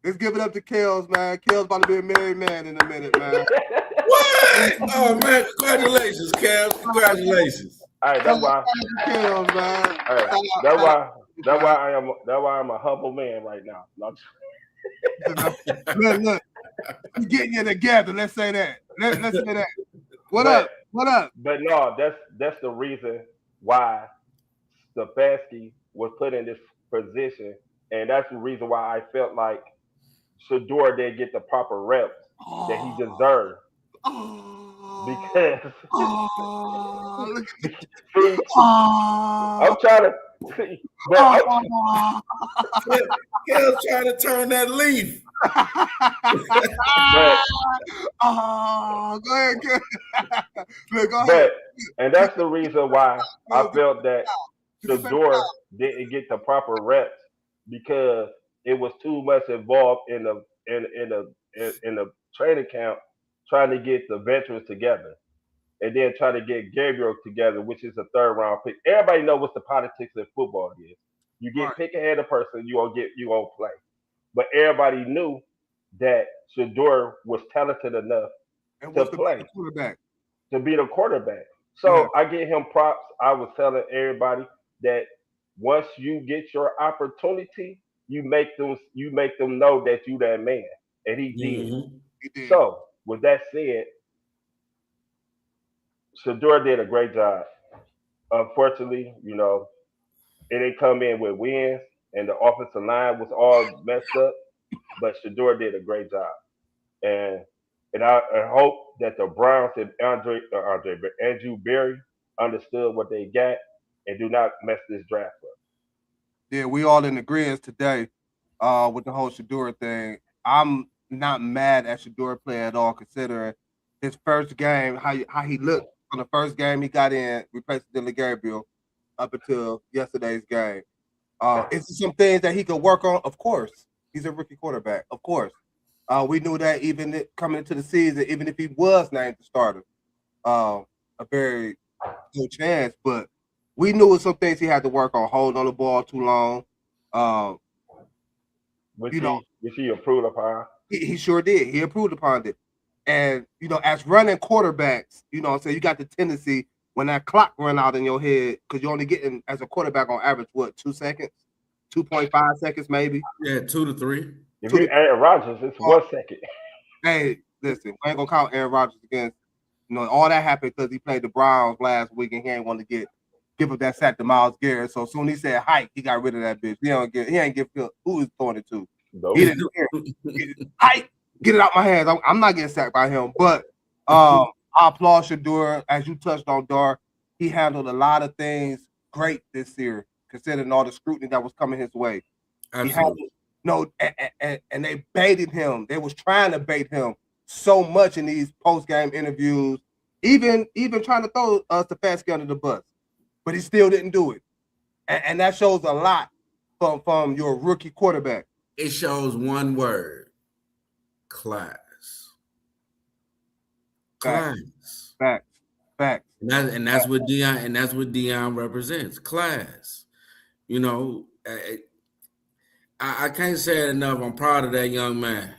Let's give it up to Kills, man. Kills about to be a married man in a minute, man. What? Oh man, congratulations, Cam. Congratulations. All right, that's why. Kills, man. That's why I'm a humble man right now. Look, we're getting you together. Let's say that. Let's say that. What up? But no, that's the reason why Stefanski was put in this position, and that's the reason why I felt like Shador didn't get the proper reps that he deserved. Because I'm trying to see, but Kale's trying to turn that leaf. Go ahead, Look, go ahead. But, and that's the reason why I felt that Shador didn't get the proper reps, because it was too much involved in the training camp, trying to get the veterans together, and then trying to get Gabriel together, which is a 3rd-round pick. Everybody knows what the politics of football is. You get pick ahead of person, you gonna play. But everybody knew that Shador was talented enough to play, to be the quarterback. So I give him props. I was telling everybody that once you get your opportunity, you make them know that you that man, and he did. So with that said, Shador did a great job. Unfortunately, it didn't come in with wins, and the offensive line was all messed up. But Shador did a great job, and I hope that the Browns and Andrew Berry understood what they got and do not mess this draft up. Yeah, we all in agreement today with the whole Shador thing. I'm not mad at Shador play at all, considering his first game, how he looked on the first game he got in, replaced Dylan Gabriel up until yesterday's game. It's some things that he could work on, of course. He's a rookie quarterback, of course. We knew that even coming into the season, even if he was named the starter, a very good chance. But we knew some things he had to work on, holding on the ball too long. Which he improved upon. He sure did. He improved upon it. And, as running quarterbacks, so you got the tendency when that clock run out in your head, because you're only getting, as a quarterback, on average, 2 seconds? 2.5 seconds, maybe? Yeah, 2 to 3. If you're Aaron Rodgers, it's 1 second. Hey, listen, we ain't going to count Aaron Rodgers against, all that happened because he played the Browns last week and he ain't want to give up that sack to Myles Garrett. So soon he said hike, he got rid of that bitch. He ain't give Phil who he's throwing it to. Nope. He didn't care. Hike, get it out my hands. I'm not getting sacked by him. But I applaud Shador. As you touched on, Dar, he handled a lot of things great this year, considering all the scrutiny that was coming his way. Absolutely. And they baited him. They was trying to bait him so much in these post-game interviews, even trying to throw Stefanski under the bus. But he still didn't do it. And that shows a lot from your rookie quarterback. It shows one word: class. Class. Facts. And that's what Deion represents. Class. I can't say it enough. I'm proud of that young man.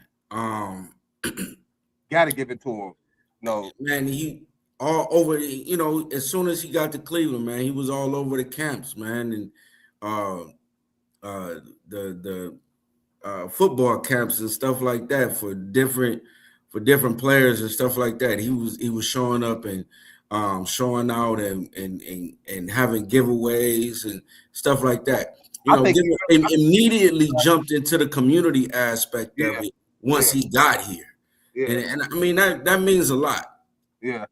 Gotta give it to him. No, man, he all over. You know, as soon as he got to Cleveland, man, he was all over the camps, man, and uh, the football camps and stuff like that for different players and stuff like that. He was showing up and showing out and having giveaways and stuff like that. You I know, think immediately jumped into the community aspect of it once he got here. Yeah. And I mean that means a lot. Yeah.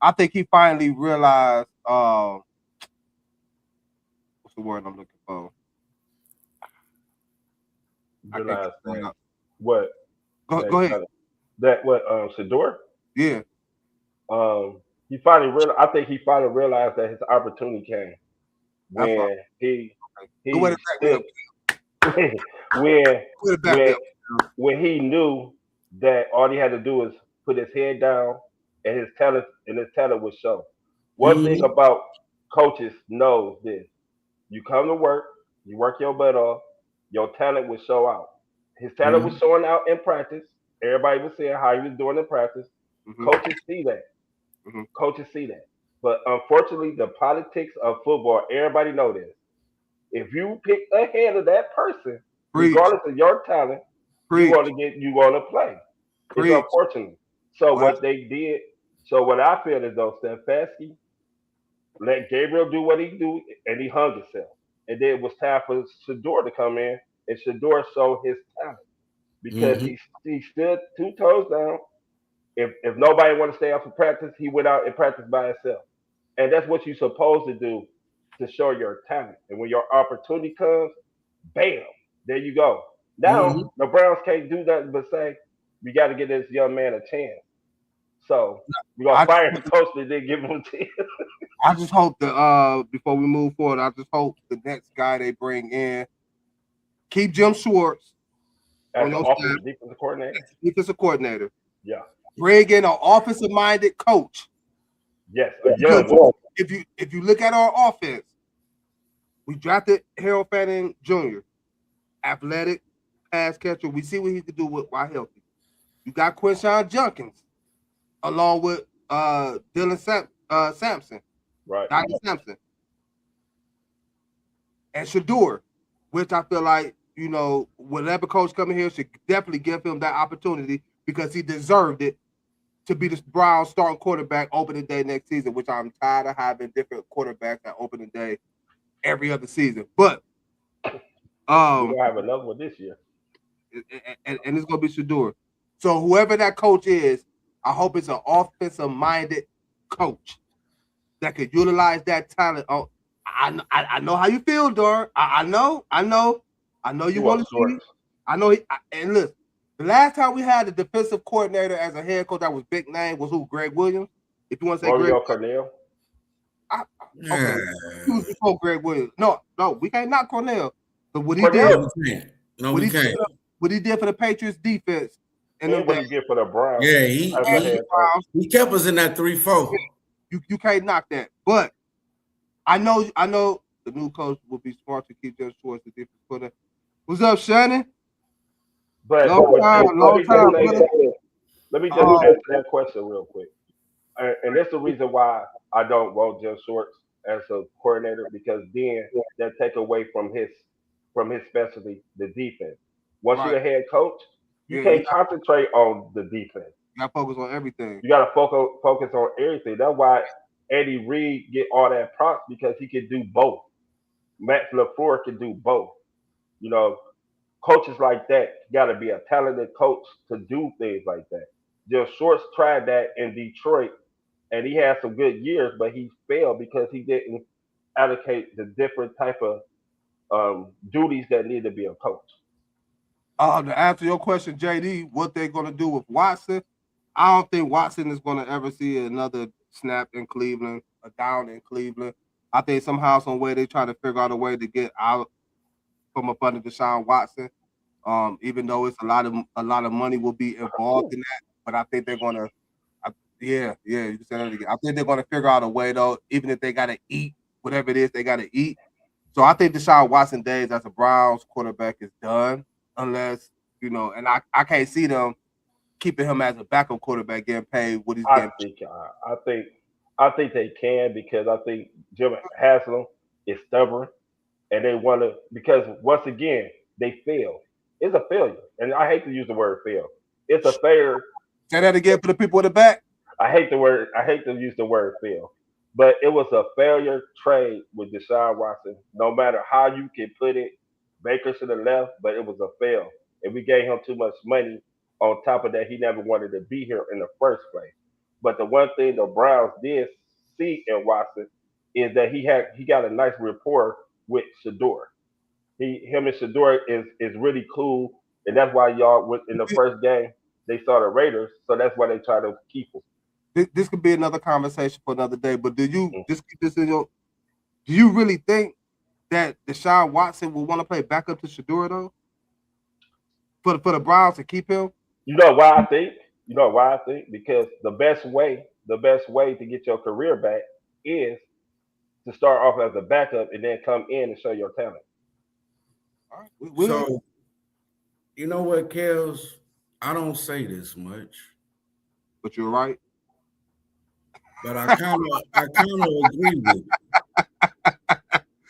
I think he finally realized what's the word I'm looking for? Realize that what go ahead. That what Shador? Yeah. He finally realized. I think he finally realized that his opportunity came when he stood, when he knew that all he had to do was put his head down and his talent would show. One thing about coaches knows this: you come to work, you work your butt off, your talent will show out. His talent was showing out in practice. Everybody was seeing how he was doing in practice. Coaches see that. Coaches see that. But unfortunately, the politics of football, everybody know this. If you pick ahead of that person, regardless of your talent, you're going to play. It's unfortunate. So what they did, so what I feel is though, Stefanski let Gabriel do what he do, and he hung himself. And then it was time for Shador to come in, and Shador showed his talent because he stood 2 toes down. If nobody wanted to stay out for practice, he went out and practiced by himself. And that's what you're supposed to do to show your talent. And when your opportunity comes, bam, there you go. Now the Browns can't do nothing but say, we got to give this young man a chance. So we're gonna fire the coach that didn't give him a chance. I just hope that before we move forward, I just hope the next guy they bring in keep Jim Schwartz as the offensive defensive coordinator. Defensive coordinator. Yeah. Bring in an offensive minded coach. Yes, a young one. If you look at our offense, we drafted Harold Fanning Jr., athletic pass catcher. We see what he could do while healthy. You got Quinshawn Junkins, along with Dylan Sampson, right? Dr. Sampson, and Shador, which I feel like whatever coach coming here should definitely give him that opportunity because he deserved it to be the Browns starting quarterback opening day next season, which I'm tired of having different quarterbacks at opening day every other season. But we'll have another one this year. And it's gonna be Shador. So whoever that coach is, I hope it's an offensive-minded coach that could utilize that talent. Oh, I know how you feel, Dor. I know you want to see. I know. And look, the last time we had a defensive coordinator as a head coach that was big name was who? Greg Williams. If you want to say Mario Cornell. Okay, he was before Greg Williams. No, we can't knock Cornell. But what he did, what he did for the Patriots defense, and what he did for the Browns. Yeah, he kept us in that 3-4. You can't knock that. But I know the new coach will be smart to keep Jim Schwartz the defense coordinator. What's up, Shannon? But long time. Let me just answer that question real quick. And that's the reason why I don't want Jim Schwartz as a coordinator, because then that take away from his specialty, the defense. Once you're a head coach, you can't concentrate on the defense. You got to focus on everything. You got to focus on everything. That's why Eddie Reed get all that props, because he can do both. Matt LaFleur can do both. Coaches like that got to be a talented coach to do things like that. Jim Schwartz tried that in Detroit, and he had some good years, but he failed because he didn't allocate the different type of duties that need to be a coach. To answer your question, JD, what they're going to do with Watson, I don't think Watson is going to ever see another snap in Cleveland, a down in Cleveland. I think somehow, some way, they try to figure out a way to get out from up under Deshaun Watson. Even though it's a lot of money will be involved in that, but I think they're going to, you said that again. I think they're going to figure out a way though, even if they got to eat whatever it is they got to eat. So I think Deshaun Watson days as a Browns quarterback is done, unless and I can't see them keeping him as a backup quarterback, getting paid what he's I getting? think I think they can because I think Jim Haslam is stubborn and they want to because once again they fail. It's a failure, and I hate to use the word fail. It's a failure. Say that again for the people in the back. I hate the word. I hate to use the word fail, but it was a failure trade with Deshaun Watson. No matter how you can put it, Baker should have left, but it was a fail, and we gave him too much money. On top of that, he never wanted to be here in the first place. But the one thing the Browns did see in Watson is that he got a nice rapport with Shador. Him and Shador is really cool, and that's why y'all went in the first game. They saw the Raiders, so that's why they try to keep him. This could be another conversation for another day. But do you just keep this in your? Do you really think that Deshaun Watson will want to play backup to Shador though? For the Browns to keep him? You know why I think? You know why I think? Because the best way to get your career back is to start off as a backup and then come in and show your talent. All right. So, you know what, Kels? I don't say this much, but you're right. But I kind of agree with you.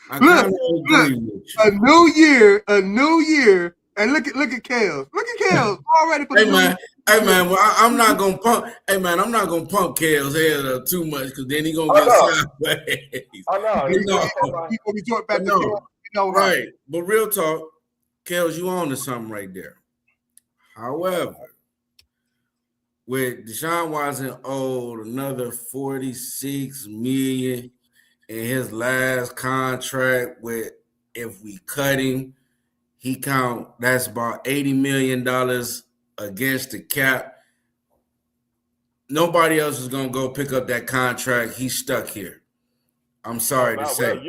I kind of agree with you. A new year, and look at Kels. Look at Kels already. Hey man, well, I'm not gonna pump. Hey man, I'm not gonna pump Kels' head up too much because then he gonna get sideways. I know. He's gonna be talking back to Kels. Right? But real talk, Kels, you on to something right there. However, with Deshaun Watson owed another $46 million in his last contract, with if we cut him, he count that's about $80 million against the cap. Nobody else is gonna go pick up that contract. He's stuck here. I'm sorry to say.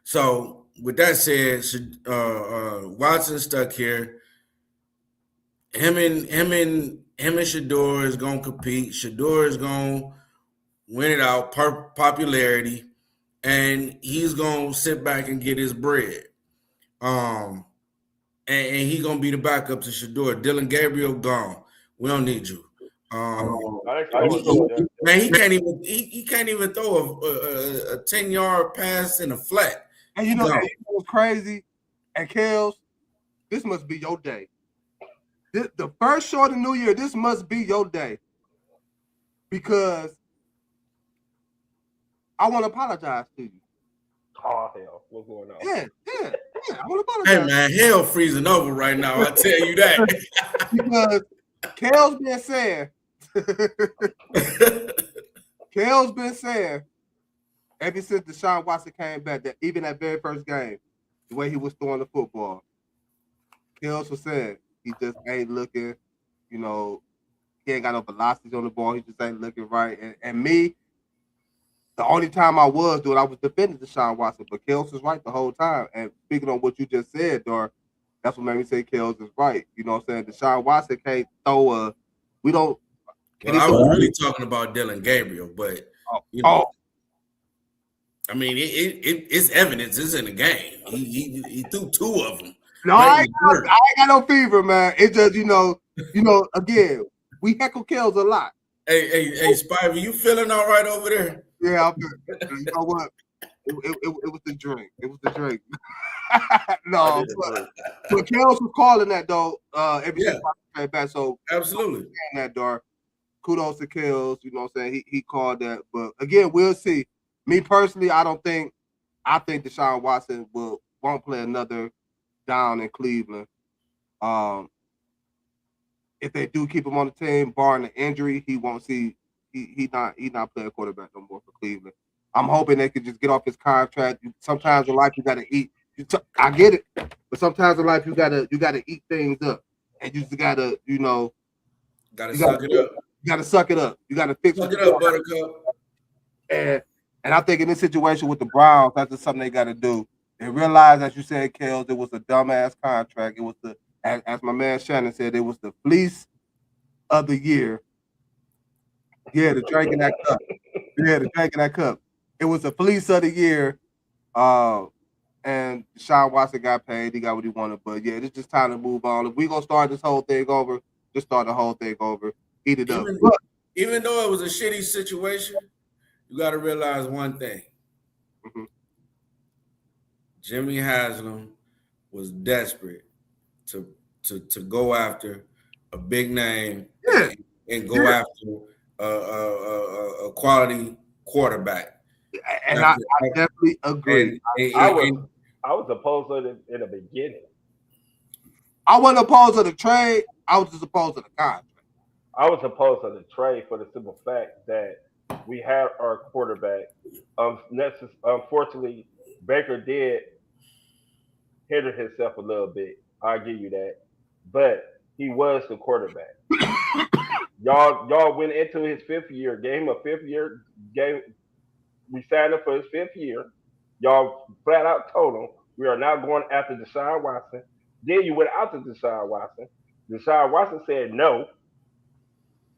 So with that said, Watson stuck here. Him and Shador is gonna compete. Shador is gonna win it out per popularity, and he's gonna sit back and get his bread. And he's gonna be the backup to Shador. Dylan Gabriel gone. We don't need you. Man, he can't even throw a 10-yard pass in a flat. And you know what's crazy? And Kels, this must be your day. The first show of the new year, this must be your day. Because I want to apologize to you. Oh, hell. What's going on? Yeah. I want to apologize. Hey, man, hell freezing over right now. I tell you that. Because Kel's been saying ever since Deshaun Watson came back, that even that very first game, the way he was throwing the football, Kels was saying he just ain't looking, he ain't got no velocities on the ball. He just ain't looking right. And me, the only time I was defending Deshaun Watson, but Kels was right the whole time. And speaking on what you just said, Dar, that's what made me say Kels is right. You know what I'm saying? Deshaun Watson can't throw I was really talking about Dylan Gabriel, but I mean, it's evidence. It's in the game. He threw two of them. No, I ain't got no fever, man. It's just again, we heckle Kels a lot. Hey, Spivey, you feeling all right over there? Yeah, I'm good. You know what? It was the drink. It was the drink. No, but Kels was calling that though. Every since I came back, so absolutely that Dar. Kudos to Kels. You know what I'm saying? He called that, but again, we'll see. Me personally, I think Deshaun Watson won't play another down in Cleveland. If they do keep him on the team, barring the injury, he won't see. He not playing quarterback no more for Cleveland. I'm hoping they can just get off his contract. Sometimes in life you got to eat. I get it, but sometimes in life you gotta eat things up, and you just gotta suck it up. You gotta suck it up. You gotta fix it up, Buttercup. And I think in this situation with the Browns, that's just something they got to do. They realize, as you said, Kels, it was a dumbass contract. It was as my man Shannon said, it was the fleece of the year. Yeah, the drinking that cup. Yeah, the drinking that cup. It was the fleece of the year. And Deshaun Watson got paid. He got what he wanted. But yeah, it's just time to move on. If we're gonna start this whole thing over, Just start the whole thing over, eat it up. Even though it was a shitty situation, you got to realize one thing. Mhm. Jimmy Haslam was desperate to go after a big name and go after a quality quarterback. And I definitely agree. I was opposed to it in the beginning. I wasn't opposed to the trade. I was just opposed to the contract. I was opposed to the trade for the simple fact that we had our quarterback. Unfortunately, Baker did hinder himself a little bit. I'll give you that. But he was the quarterback. Y'all went into his fifth year, gave him a fifth year game. We signed him for his fifth year. Y'all flat out told him we are now going after Deshaun Watson. Then you went after Deshaun Watson. Deshaun Watson said no.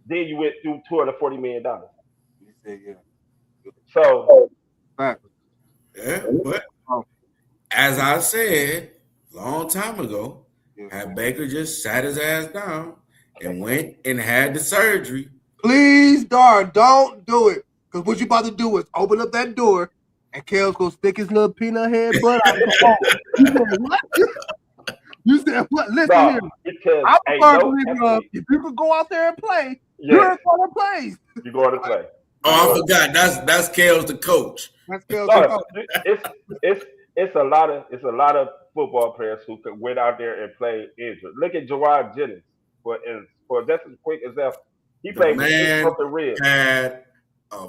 Then you went through $240 million. You said, yeah. So, yeah, but as I said a long time ago, had Baker just sat his ass down and went and had the surgery. Please, darn, don't do it. Because what you about to do is open up that door and Kel's going to stick his little peanut head butt out the phone. You said what? You said what? Listen here. Because, I prefer if you could go out there and play, you're going to play. You're going to play. Oh, I forgot. That's Kel's the coach. That's Kel's the coach. It's a lot of football players who went out there and played injured. Look at Jawad Jennings for just a quick example. He played with broken ribs. Had a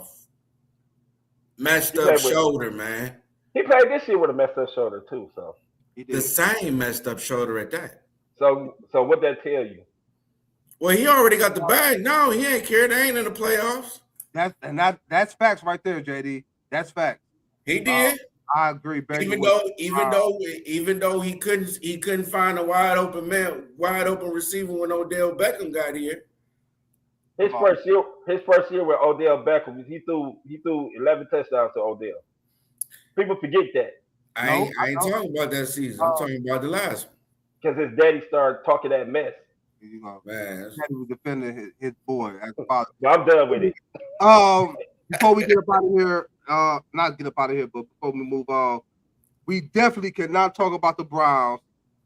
messed up shoulder, man. He played this year with a messed up shoulder too. So the same messed up shoulder at that. So what that tell you? Well, he already got the bag. No, he ain't care. They ain't in the playoffs. That's facts right there, JD. That's facts. He did. I agree, Baker. Even though he couldn't find a wide open receiver when Odell Beckham got here. His first year with Odell Beckham, he threw 11 touchdowns to Odell. People forget that. I ain't talking about that season. I'm talking about the last one. Because his daddy started talking that mess. You know, man, he was defending his boy as a father. I'm done with it. Before we get up out of here, not get up out of here, but before we move on, we definitely cannot talk about the Browns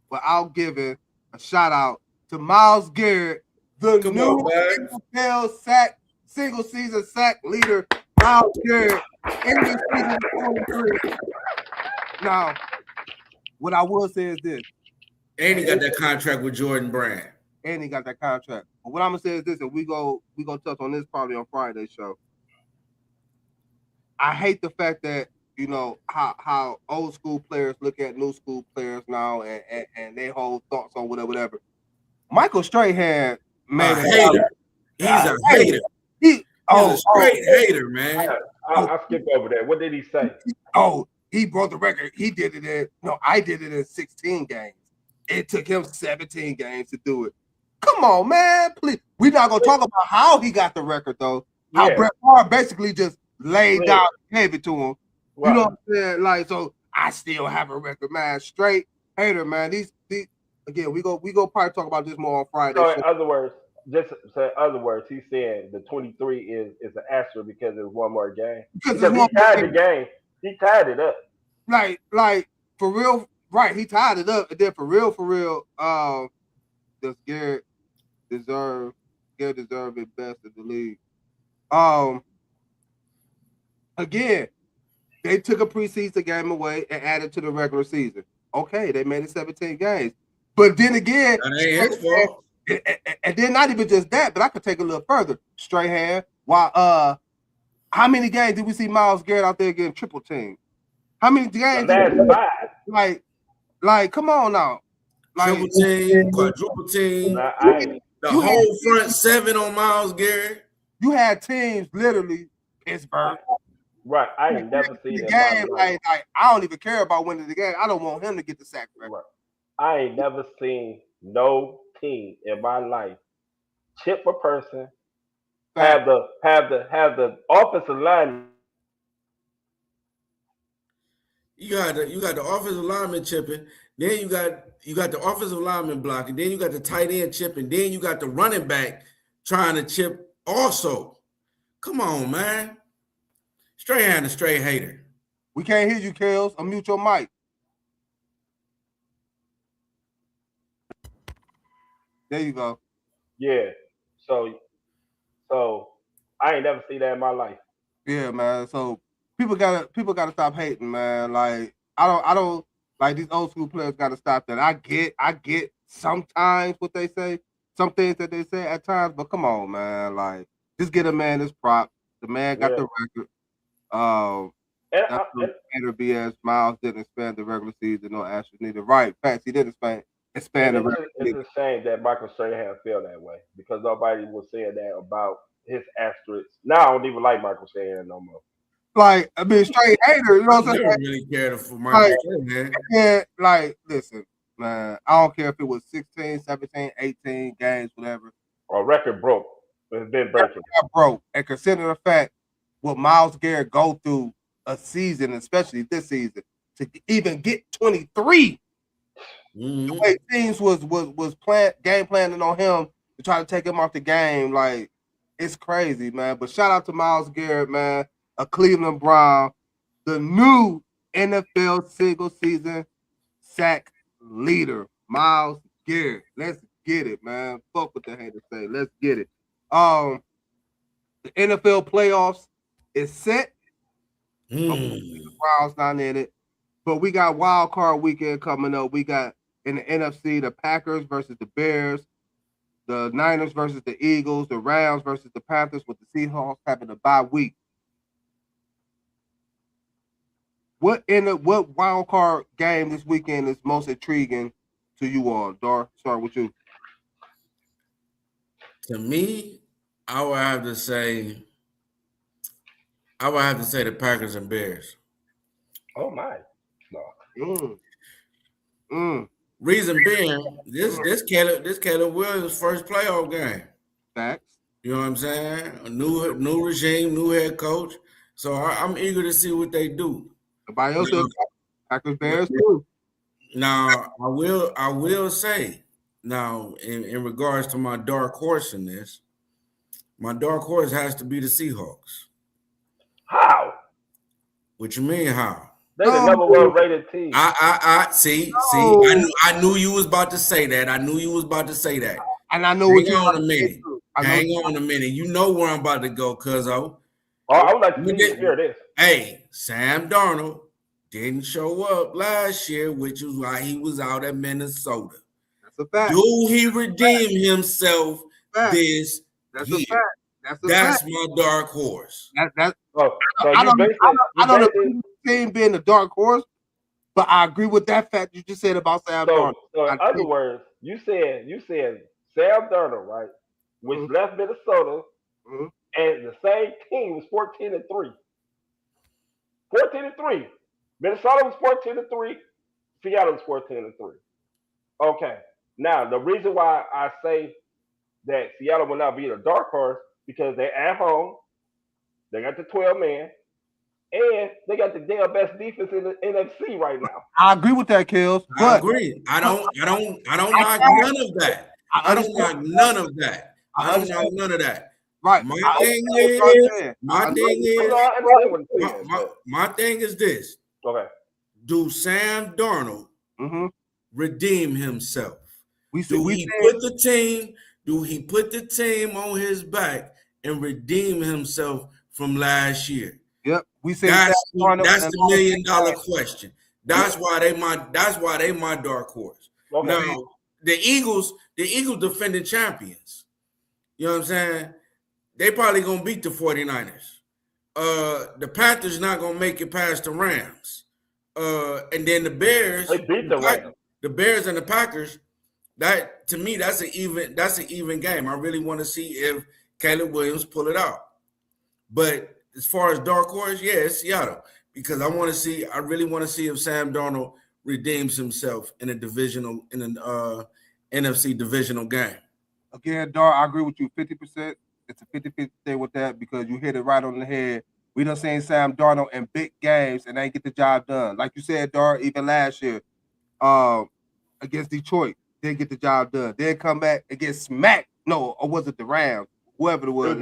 without giving a shout out to Myles Garrett, the new single season sack leader. Myles Garrett in this season 23. Now, what I will say is this. And he got that contract with Jordan Brand. And he got that contract. But what I'm gonna say is this, and we gonna touch on this probably on Friday's show. I hate the fact that how old school players look at new school players now and they hold thoughts on whatever. Michael Strahan made a hater. He's a hater. He's a straight hater, man. I'll skip over that. What did he say? He broke the record. I did it in 16 games. It took him 17 games to do it. Come on, man. Please. We're not going to talk about how he got the record, though. How Brett Favre basically just laid down and gave it to him. Wow. You know what I'm saying? Like, so I still have a record, man. Straight hater, man. These again, we go probably talk about this more on Friday. So in other words, he's saying the 23 is an asterisk because there's one more game. Because he tied the game. He tied it up. Like for real, right? He tied it up, and then for real, does Garrett deserve it best in the league? Again, they took a preseason game away and added to the regular season. Okay, they made it 17 games, but then again, that ain't his fault. And then not even just that, but I could take a little further. Strahan, how many games did we see Myles Garrett out there getting triple team? How many games? Like, come on now. Like, triple team, quadruple team. The whole front seven on Myles Garrett. You had teams literally Pittsburgh. Right. I ain't never seen the game. Like, I don't even care about winning the game. I don't want him to get the sack record. Right. I ain't never seen no team in my life chip a person, have the offensive line. You got the offensive lineman chipping, then you got the offensive lineman blocking, then you got the tight end chipping, then you got the running back trying to chip also. Come on, man. Straight hand and straight hater. We can't hear you, Kels. Unmute your mic. There you go. Yeah. So I ain't never seen that in my life. Yeah, man. So people gotta stop hating, man. Like I don't like these old school players gotta stop that. I get sometimes what they say, some things that they say at times, but come on, man. Like just get a man his prop. The man got the record. That's the better BS. Miles didn't expand the regular season, no action needed. Right. Facts, he didn't expand the regular season. It's a shame that Michael Strahan felt that way because nobody was saying that about his asterisks. Now I don't even like Michael Strahan no more. Like, I mean, straight hater, you know what I'm saying? I never really cared for Michael Strahan. Yeah, like, listen, man, I don't care if it was 16, 17, 18 games, whatever. Our record broke. It's been breaking. Broke. And consider the fact what Myles Garrett go through a season, especially this season, to even get 23. Mm-hmm. The way teams was game planning on him to try to take him off the game, like, it's crazy, man. But shout out to Myles Garrett, man, a Cleveland Brown, the new NFL single season sack leader, Myles Garrett. Let's get it, man. Fuck what the haters say. Let's get it. The NFL playoffs is set. The Browns not in it, but we got wild card weekend coming up. We got in the NFC the Packers versus the Bears, the Niners versus the Eagles, the Rams versus the Panthers, with the Seahawks having a bye week. What wild card game this weekend is most intriguing to you all? Dar, start with you. To me, I would have to say the Packers and Bears. Oh my! No. Reason being, this Caleb Williams' first playoff game. Facts. You know what I'm saying? A new regime, new head coach. So I'm eager to see what they do. By yourself, Packers Bears too. Now I will say now in regards to my dark horse in this, my dark horse has to be the Seahawks. How? What you mean how? They're the number one rated team. I see. I knew you was about to say that. And I know Hang on a minute. You know where I'm about to go, cuzzo. I would like to hear this. Hey, Sam Darnold didn't show up last year, which is why he was out at Minnesota. That's a fact. Do he redeem himself this year? That's my dark horse. I don't know the team being the dark horse, but I agree with that fact you just said about Sam Darnold. So in other words, you said Sam Darnold, right, which left Minnesota, and the same team was 14-3. 14-3. Minnesota was 14-3. Seattle was 14-3. Okay. Now the reason why I say that Seattle will not be the dark horse because they're at home, they got the 12 man, and they got the damn best defense in the NFC right now. I agree with that, Kills. I agree. I don't knock none of that. I don't knock none of that. I don't knock none of that. Right. My thing is this. Okay. Do Sam Darnold redeem himself? Do he put the team on his back and redeem himself from last year? Yep. We say that's the $1 million question. That's why they my dark horse. Okay. Now the Eagles defending champions. You know what I'm saying? They probably gonna beat the 49ers. The Panthers not gonna make it past the Rams. And then the Bears. They beat the Rams. The Bears and the Packers. That to me, that's an even game. I really want to see if Caleb Williams pull it out. But as far as dark horse, yeah, it's Seattle because I really want to see if Sam Darnold redeems himself in an NFC divisional game. Again, Dar, I agree with you 50%. It's a 50-50 thing with that because you hit it right on the head. We done seen Sam Darnold in big games and ain't get the job done. Like you said, Dar, even last year, against Detroit, didn't get the job done. Then come back and get smacked. No, or was it the Rams? Whoever it was.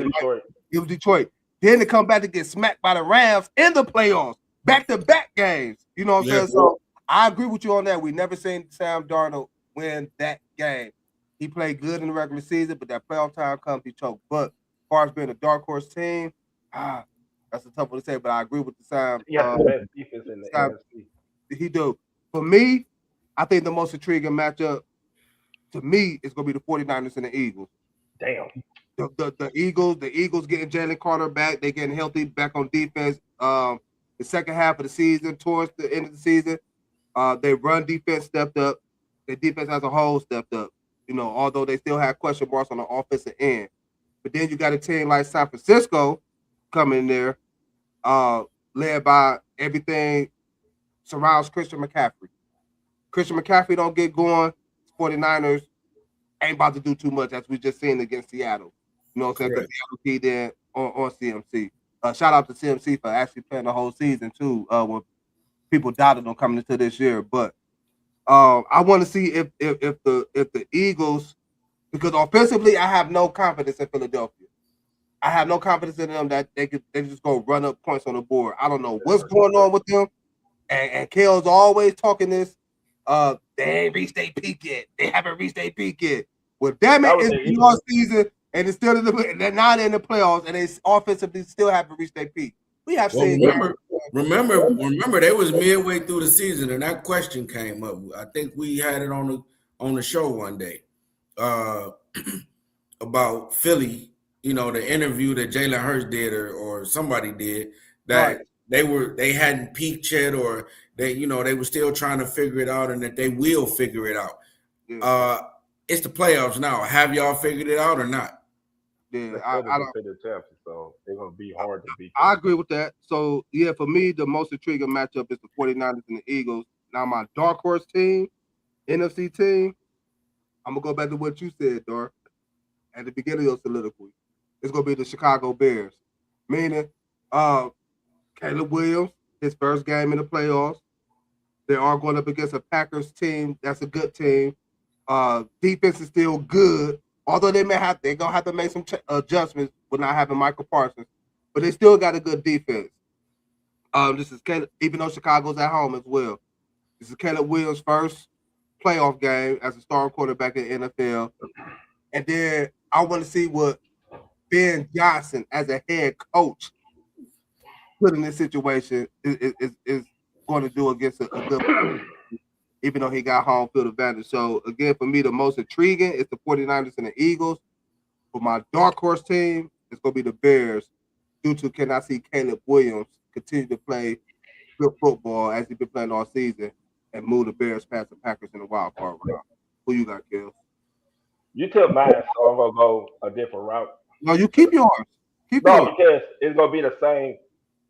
It was Detroit. Then to come back to get smacked by the Rams in the playoffs, back-to-back games. You know what I'm saying? So I agree with you on that. We never seen Sam Darnold win that game. He played good in the regular season, but that playoff time comes, he choked. But as far as being a dark horse team, that's a tough one to say, but I agree with the Sam. He has the best defense in the NFC. He do. For me, I think the most intriguing matchup to me is going to be the 49ers and the Eagles. Damn. The Eagles getting Jalen Carter back. They getting healthy back on defense. The second half of the season, towards the end of the season, they run defense stepped up. Their defense as a whole stepped up. You know, although they still have question marks on the offensive end. But then you got a team like San Francisco coming in there, led by everything surrounds Christian McCaffrey. Christian McCaffrey don't get going. 49ers ain't about to do too much, as we just seen against Seattle. You know what I'm saying? Because Seattle keyed in on CMC. Shout out to CMC for actually playing the whole season too. When people doubted on coming into this year, but I want to see if the Eagles, because offensively I have no confidence in Philadelphia. I have no confidence in them that they just go run up points on the board. I don't know what's going on with them. And Kale's always talking this. They ain't reached their peak yet. They haven't reached their peak yet. Well, damn it, it's the off season, and it's still they're not in the playoffs, and they offensively still haven't reached their peak. We have seen. Remember, they was midway through the season, and that question came up. I think we had it on the show one day about Philly. You know, the interview that Jalen Hurts did or somebody did that they hadn't peaked yet, or they were still trying to figure it out, and that they will figure it out. Yeah. It's the playoffs now. Have y'all figured it out or not? Yeah, I don't. So they're gonna be hard to beat. I agree with that. So yeah, for me, the most intriguing matchup is the 49ers and the Eagles. Now my dark horse team, NFC team, I'm gonna go back to what you said, Dark, at the beginning of your soliloquy. It's gonna be the Chicago Bears. Meaning, Caleb Williams, his first game in the playoffs. They are going up against a Packers team that's a good team. Defense is still good, although they're gonna have to make some adjustments with not having Michael Parsons, but they still got a good defense. This is Caleb, even though Chicago's at home as well. This is Caleb Williams' first playoff game as a starting quarterback in the NFL, and then I want to see what Ben Johnson as a head coach put in this situation is going to do against a good, even though he got home field advantage. So again, for me, the most intriguing is the 49ers and the Eagles. For my dark horse team, it's going to be the Bears, due to can I see Caleb Williams continue to play good football as he's been playing all season and move the Bears past the Packers in the wild card round. Who you got, Kill? You took mine, so I'm gonna go a different route. No, you keep yours. Because it's gonna be the same.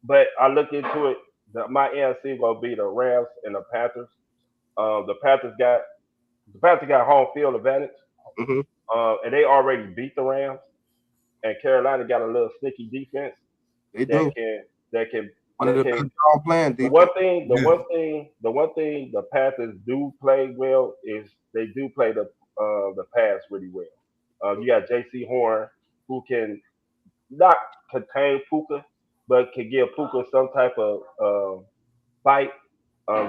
But I looked into it. My NFC gonna be the Rams and the Panthers. The Panthers got home field advantage, and they already beat the Rams. And Carolina got a little sneaky defense. They do. That can. The one thing the Panthers do play well is they do play the pass really well. You got J.C. Horn, who can not contain Puka, but can give Puka some type of fight.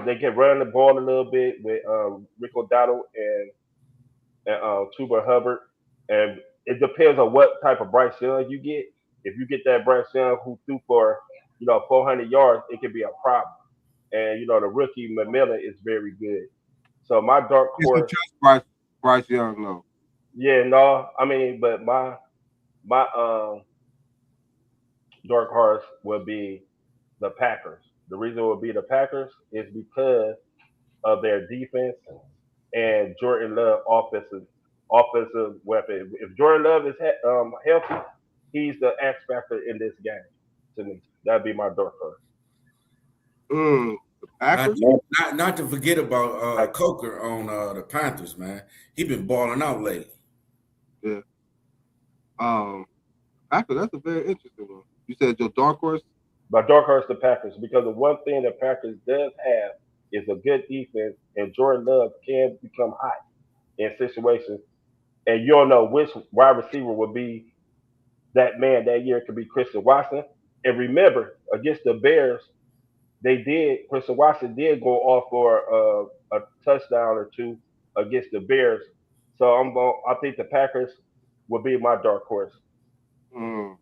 They can run the ball a little bit with Rick O'Donnell and Chuba Hubbard, and it depends on what type of Bryce Young you get. If you get that Bryce Young who threw for 400 yards, it could be a problem. And the rookie McMillan is very good. So my dark horse, Bryce Young, no. Yeah, no, I mean, but my dark horse will be the Packers. The reason it will be the Packers is because of their defense and Jordan Love offensive weapon. If Jordan Love is healthy, he's the X factor in this game. To me, that'd be my dark horse. The Packers? Not to forget about Coker on the Panthers, man. He been balling out lately. Yeah. Packers, that's a very interesting one. You said your dark horse? My dark horse the Packers because the one thing the Packers does have is a good defense, and Jordan Love can become hot in situations, and you don't know which wide receiver will be that man that year. It could be Christian Watson. And remember, against the Bears, Christian Watson did go off for a touchdown or two against the Bears. So I think the Packers will be my dark horse. So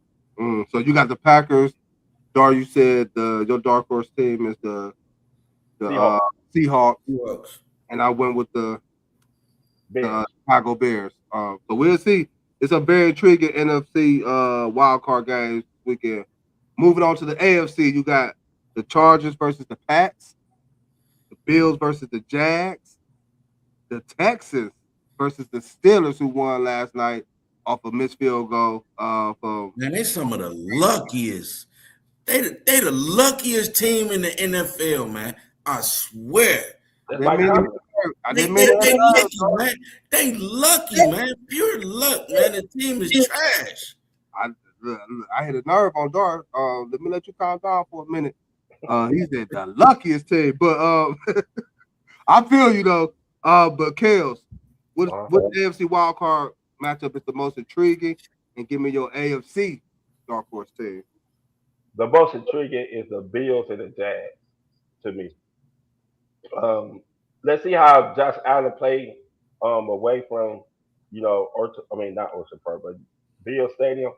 you got the Packers. Dar, you said your dark horse team is the Seahawks, and I went with the Chicago Bears. So we'll see. It's a very intriguing NFC wild card game this weekend. Moving on to the AFC, you got the Chargers versus the Pats, the Bills versus the Jags, the Texans versus the Steelers, who won last night off a missed field goal. Man, they some of the luckiest. They the luckiest team in the NFL, man. I swear. They lucky, man. They lucky, man. Pure luck, man. The team is trash. I hit a nerve on Dar. Let me let you calm down for a minute. He said the luckiest team, but I feel you though. But Kels, what AFC wild card matchup is the most intriguing? And give me your AFC dark horse team. The most intriguing is the Bills and the Jags to me. Let's see how Josh Allen played away from, not Orchard Park, but Bill Stadium.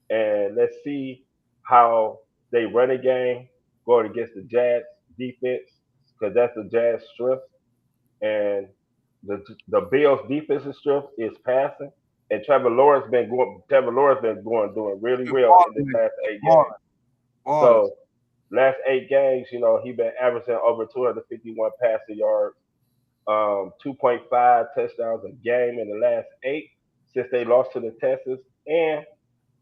And let's see how they run a game going against the Jags defense, because that's the Jags' strength. And the Bills' defensive strength is passing. And Trevor Lawrence been doing really well in the last 8 games. So last 8 games, he been averaging over 251 passing yards, 2.5 touchdowns a game in the last 8 since they lost to the Texans, and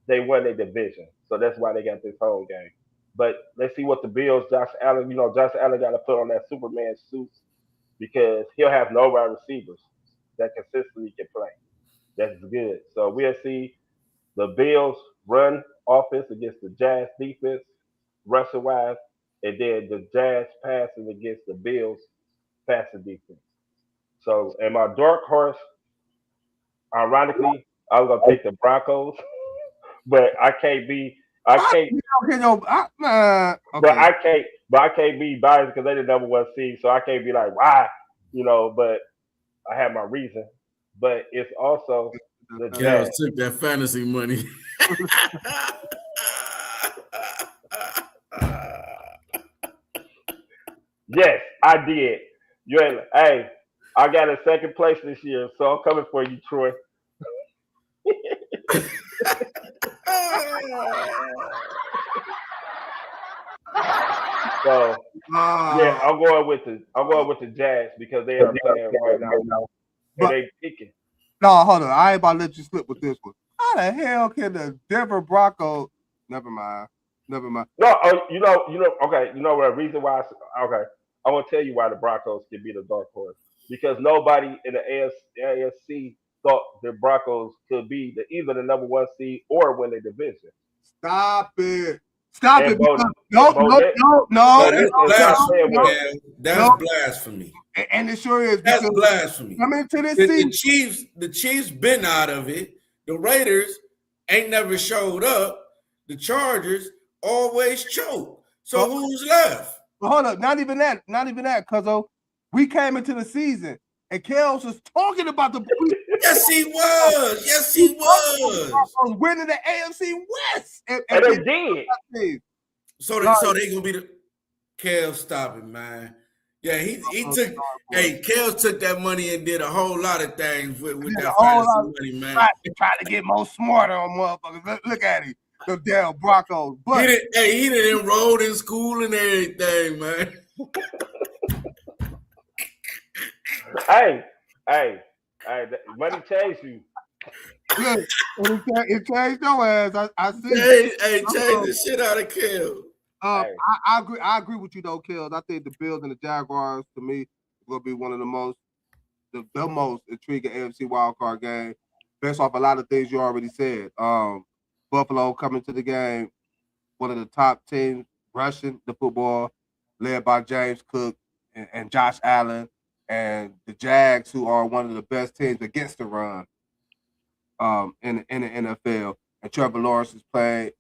they won their division. So that's why they got this home game. But let's see what the Bills, Josh Allen got to put on that Superman suit, because he'll have no wide receivers that consistently can play. That's good. So we'll see the Bills run offense against the Jazz defense, rushing wise, and then the Jazz passing against the Bills passing defense. So, and my dark horse, ironically, I was gonna take the Broncos, but I can't be biased because they the number 1 seed, so I can't be like, why, but I have my reason. But it's also the Jazz. Took that fantasy money. Yes, I did. Hey, I got a second place this year, so I'm coming for you, Troy. So yeah, I'm going with the Jazz because they are playing right now. And they picking. No, hold on. I ain't about to let you slip with this one. How the hell can the Denver Broncos? Never mind. No, okay. You know what? The reason why? Okay, I want to tell you why the Broncos can be the dark horse, because nobody in the AFC thought the Broncos could be either the number 1 seed or win the division. Stop it. That's blasphemy. And it sure is. That's blasphemy. Coming to this season, the Chiefs been out of it. The Raiders ain't never showed up. The Chargers always choke. So who's left? Well, hold up. Not even that, because we came into the season and Kels was talking about the. Yes, he was. Winning the AFC West. And they did. So they gonna be the Kels. Stop it, man. Yeah, he took. Hey, Kels took that money and did a whole lot of things with that fantasy money, man. Trying to get more smarter on motherfuckers. Look at him, the damn Broncos. But he done enrolled in school and everything, man. Hey, money changed you. Look, it changed your ass. I see. Hey, change the shit out of Kels. I agree with you though, Kels. I think the Bills and the Jaguars, to me, will be one of the most intriguing AFC wildcard game, based off a lot of things you already said. Buffalo coming to the game, one of the top teams rushing the football, led by James Cook and Josh Allen, and the Jags, who are one of the best teams against the run in the NFL. And Trevor Lawrence is playing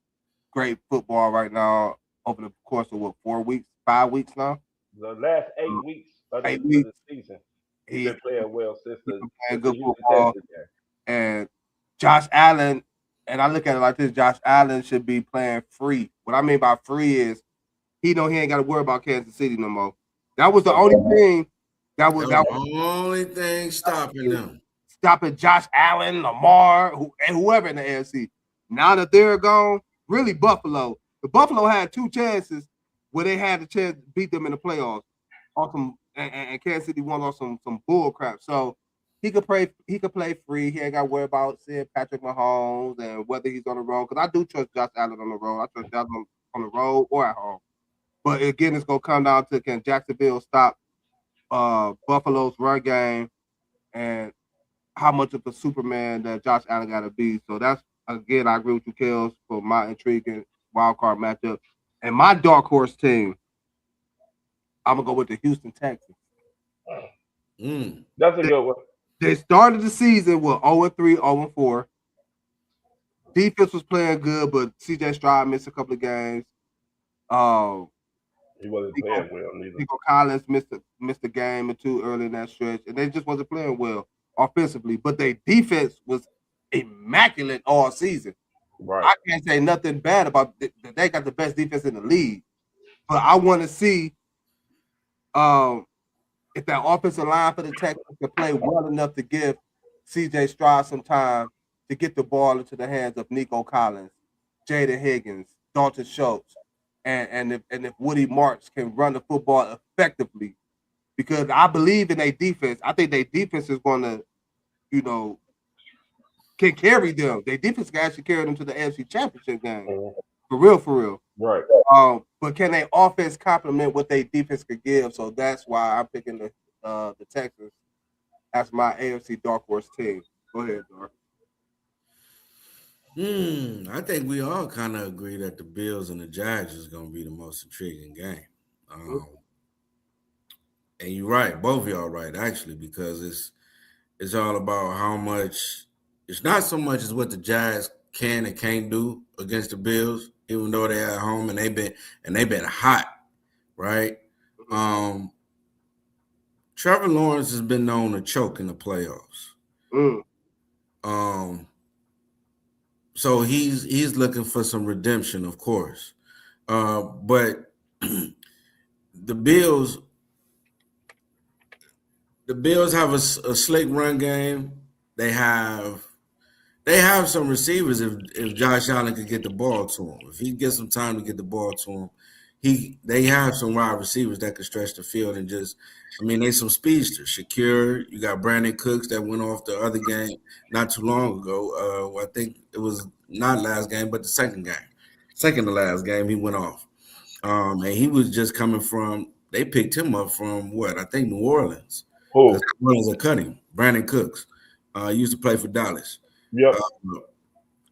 great football right now over the course of what, 4 weeks, 5 weeks now? The last 8 weeks of the, 8 weeks. of the season, he's He been playing well since he's the, been playing since the good Houston football. Texans game. And Josh Allen, and I look at it like this: Josh Allen should be playing free. What I mean by free is he ain't got to worry about Kansas City no more. That was the only thing that was the only thing stopping them. Stopping Josh Allen, Lamar, and whoever in the AFC. Now that they're gone, really Buffalo. The Buffalo had 2 chances where they had a chance to beat them in the playoffs. On and Kansas City won on some bull crap. So he could play free. He ain't got to worry about seeing Patrick Mahomes and whether he's on the road. Because I do trust Josh Allen on the road. I trust Josh on the road or at home. But again, it's gonna come down to, can Jacksonville stop Buffalo's run game, and how much of a Superman that Josh Allen got to be. So that's, again, I agree with you, Kels, for my intriguing wild card matchup. And my dark horse team, I'm gonna go with the Houston Texans. That's a good one. They started the season with 0-3, 0-4. Defense was playing good, but CJ Stroud missed a couple of games. He wasn't playing well neither. Nico Collins missed a game or two early in that stretch, and they just wasn't playing well offensively. But their defense was immaculate all season. Right. I can't say nothing bad about it. They got the best defense in the league. But I want to see if that offensive line for the Texans can play well enough to give CJ Stroud some time to get the ball into the hands of Nico Collins, Jaden Higgins, Dalton Schultz, and if Woody Marks can run the football effectively, because I believe in their defense. I think their defense is going to, can carry them. Their defense can actually carry them to the AFC Championship game. For real. Right. But can their offense complement what their defense could give? So that's why I'm picking the Texans as my AFC dark horse team. Go ahead, Dark. I think we all kind of agree that the Bills and the Jags is going to be the most intriguing game. And you're right, both of y'all right, actually, because it's all about how much. It's not so much as what the Jags can and can't do against the Bills, even though they're at home and they've been hot, right? Trevor Lawrence has been known to choke in the playoffs. So he's looking for some redemption, of course. But the Bills have a slick run game. They have some receivers if Josh Allen could get the ball to him. If he gets some time to get the ball to him, they have some wide receivers that could stretch the field and they some speedsters. Shakir, you got Brandon Cooks that went off the other game not too long ago. I think it was not last game, but the second to last game, he went off. And he was just coming from, they picked him up from I think New Orleans. Who? New Orleans are cutting Brandon Cooks. Used to play for Dallas. Yep.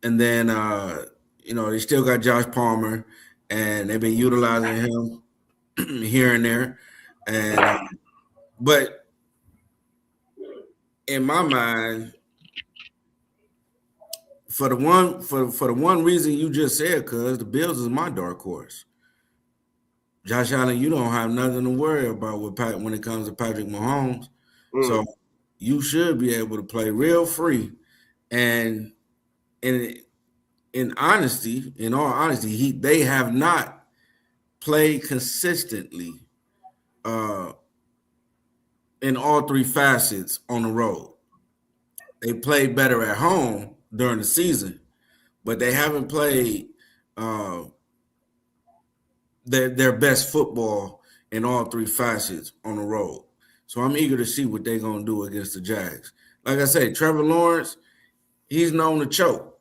And then, they still got Josh Palmer, and they've been utilizing him here and there. And but in my mind, for the one reason you just said, cuz the Bills is my dark horse. Josh Allen, you don't have nothing to worry about when it comes to Patrick Mahomes. So you should be able to play real free. And in all honesty, they have not played consistently in all 3 facets on the road. They played better at home during the season, but they haven't played their best football in all 3 facets on the road. So I'm eager to see what they're going to do against the Jags. Like I said, Trevor Lawrence, he's known to choke.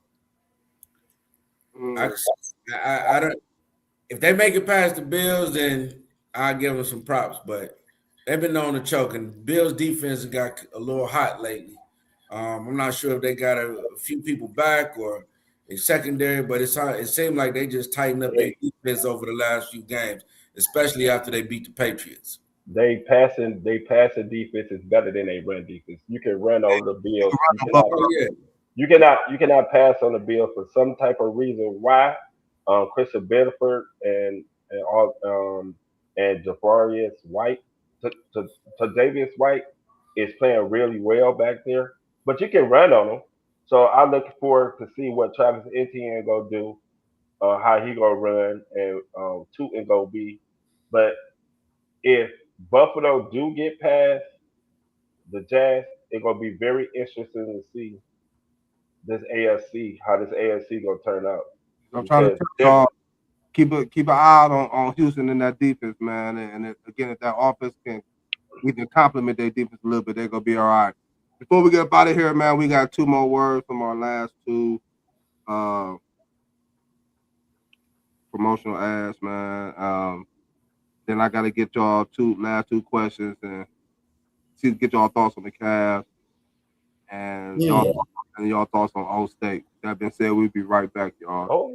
I don't. If they make it past the Bills, then I'll give them some props. But they've been known to choke, and Bills defense got a little hot lately. I'm not sure if they got a few people back or They secondary, but it seemed like they just tightened up their defense over the last few games, especially after they beat the Patriots. They passing defense is better than they run defense. You can run over the You Bills. can run the ball. Oh yeah, You cannot pass on the Bills for some type of reason. Why? Christian Bedford and all and Javarius White to Davis White is playing really well back there. But you can run on them. So I look forward to see what Travis Etienne gonna do, how he gonna run, and Tootin gonna be. But if Buffalo do get past the Jazz, it's gonna be very interesting to see this AFC, how this AFC gonna turn out. I'm trying to Because tell y'all, keep an eye out on Houston in that defense, man. And again, if that offense can either complement their defense a little bit, they're gonna be all right. Before we get up out of here, man, we got 2 more words from our last 2 promotional ads, man. Then I gotta get y'all last two questions and get y'all thoughts on the Cavs and y'all thoughts on Old State. That being said, we'll be right back, y'all.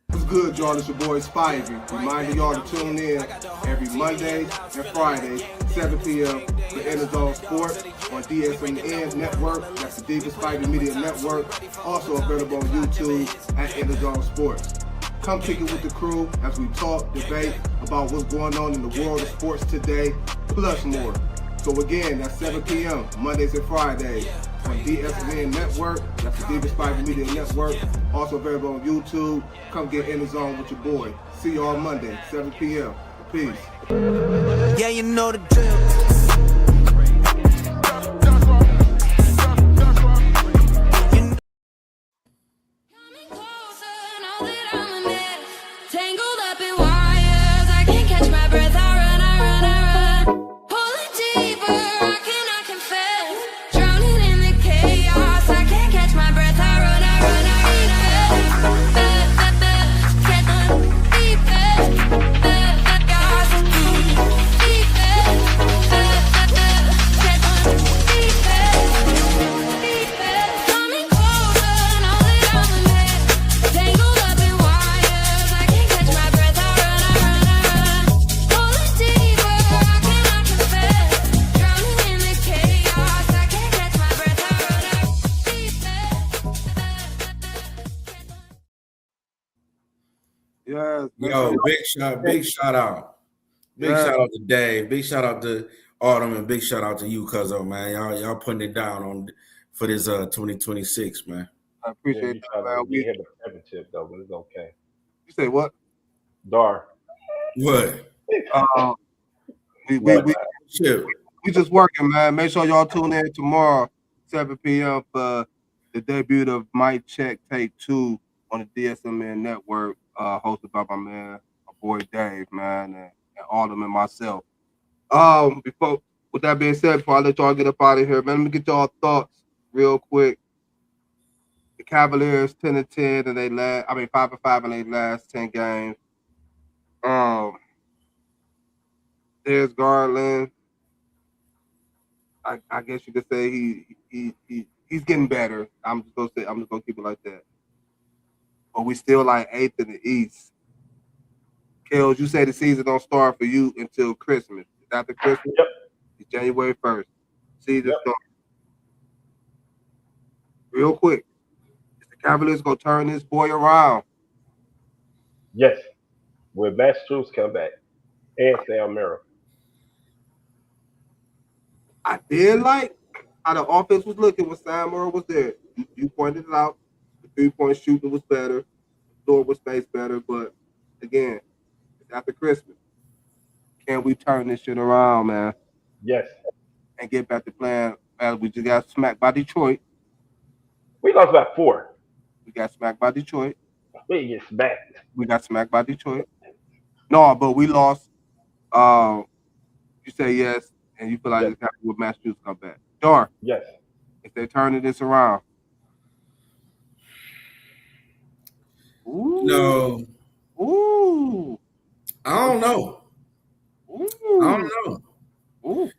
What's good, y'all? It's your boy Spivey. Reminding y'all to tune in every Monday and Friday, 7 p.m. for EnDaZone Sports on DSMN Network. That's the Davis Spivey Media Network. Also available on YouTube at EnDaZone Sports. Come kick it with the crew as we talk, debate about what's going on in the world of sports today, plus more. So again, that's 7 p.m. Mondays and Fridays on DSMN Network. That's the Davis Spivey Media Network. Also available on YouTube. Come get in the zone with your boy. See y'all Monday, 7 p.m. Peace. Yeah, you know the drill. Yes, yo, big shout out. Big shout out to Dave. Big shout out to Autumn and big shout out to you, Cuzzo, man. Y'all putting it down on for this 2026, man. I appreciate that, man. We had the championship though, but it's okay. You say what? Dar. What? We just working, man. Make sure y'all tune in tomorrow, 7 p.m. for the debut of Mic Check Take 2 on the DSMN Network, hosted by my man, my boy Dave, man, and Autumn and myself. With that being said, before I let y'all get up out of here, man, let me get y'all thoughts real quick. The Cavaliers 10-10, and 5-5 in their last 10 games. There's Garland. I guess you could say he's getting better. I'm just gonna keep it like that. But we still like 8th in the East. Kels, you say the season don't start for you until Christmas. After Christmas, Yep. It's January 1st. Season starts. Real quick, is the Cavaliers gonna turn this boy around? Yes. When Max Strus come back and Sam Merrill. I did like how the offense was looking when Sam Merrill was there. You pointed it out. The 3-point shooting was better. The floor was spaced better. But again, it's after Christmas. Can we turn this shit around, man? Yes. And get back to playing? We just got smacked by Detroit. We lost by 4. We got smacked by Detroit. We get smacked. We got smacked by Detroit. No, but we lost. You say yes, and you feel like it's happening with Massachusetts come back. Dar. Yes. If they're turning this around. Ooh. No. Ooh. I don't know. Ooh. I don't know. Ooh.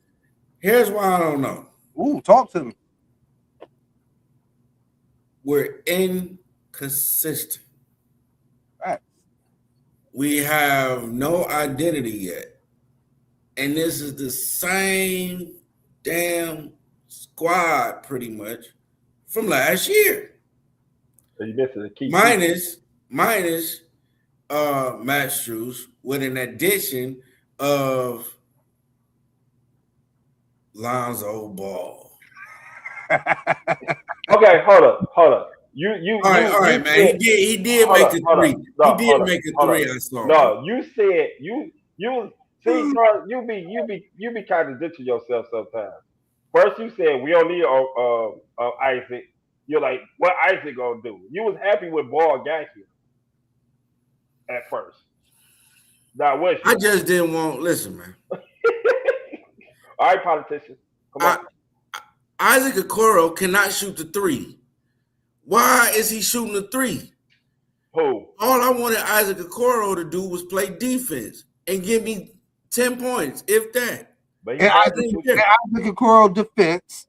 Here's why I don't know. Ooh, talk to me. We're in consistent. Right. We have no identity yet. And this is the same damn squad pretty much from last year. So you missing the key. Minus Matt Strus with an addition of Lonzo Ball. Okay, hold up. You All right, man. said, He did make a three. No, He did make a three. I saw. No, you said you see, Carl, you be contradicting yourself sometimes. First, you said we don't need Isaac. You're like, what Isaac gonna do? You was happy with Ball got here at first. Now, was you? I just didn't want. Listen, man. All right, politician, come on. Isaac Okoro cannot shoot the three. Why is he shooting the three? Who? All I wanted Isaac Okoro to do was play defense and give me 10 points, if that. But And Isaac Okoro defense.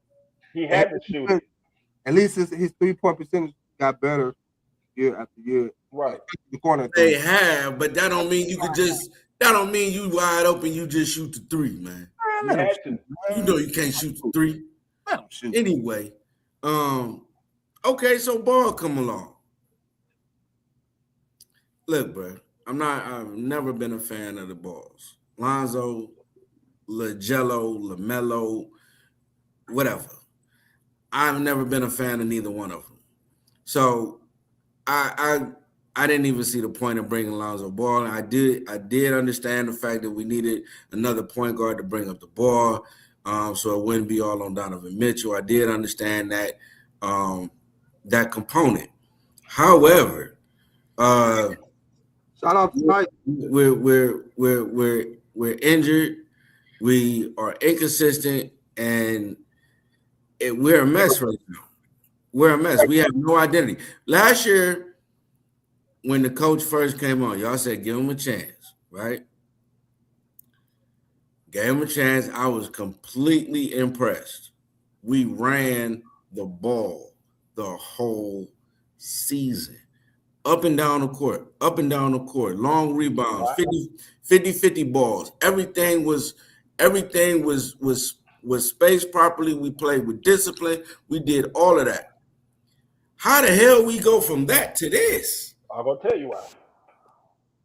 He had to shoot it. At least his 3-point percentage got better year after year. Right. The corner they have, but that don't mean you could just. That don't mean you wide open. You just shoot the three, man. You had to. You know you can't shoot the three. Anyway, okay, so Ball come along. Look, bro, I've never been a fan of the Balls. Lonzo, LaJello, LaMelo, whatever. I've never been a fan of neither one of them. So I didn't even see the point of bringing Lonzo Ball. I did understand the fact that we needed another point guard to bring up the ball, so it wouldn't be all on Donovan Mitchell. I did understand that that component. However, shout out to Mike. We're injured. We are inconsistent, and we're a mess right now. We're a mess. We have no identity. Last year, when the coach first came on, y'all said give him a chance, right? Gave him a chance. I was completely impressed. We ran the ball the whole season. Up and down the court, long rebounds, 50-50 balls. Everything was spaced properly. We played with discipline. We did all of that. How the hell we go from that to this? I'm gonna tell you why.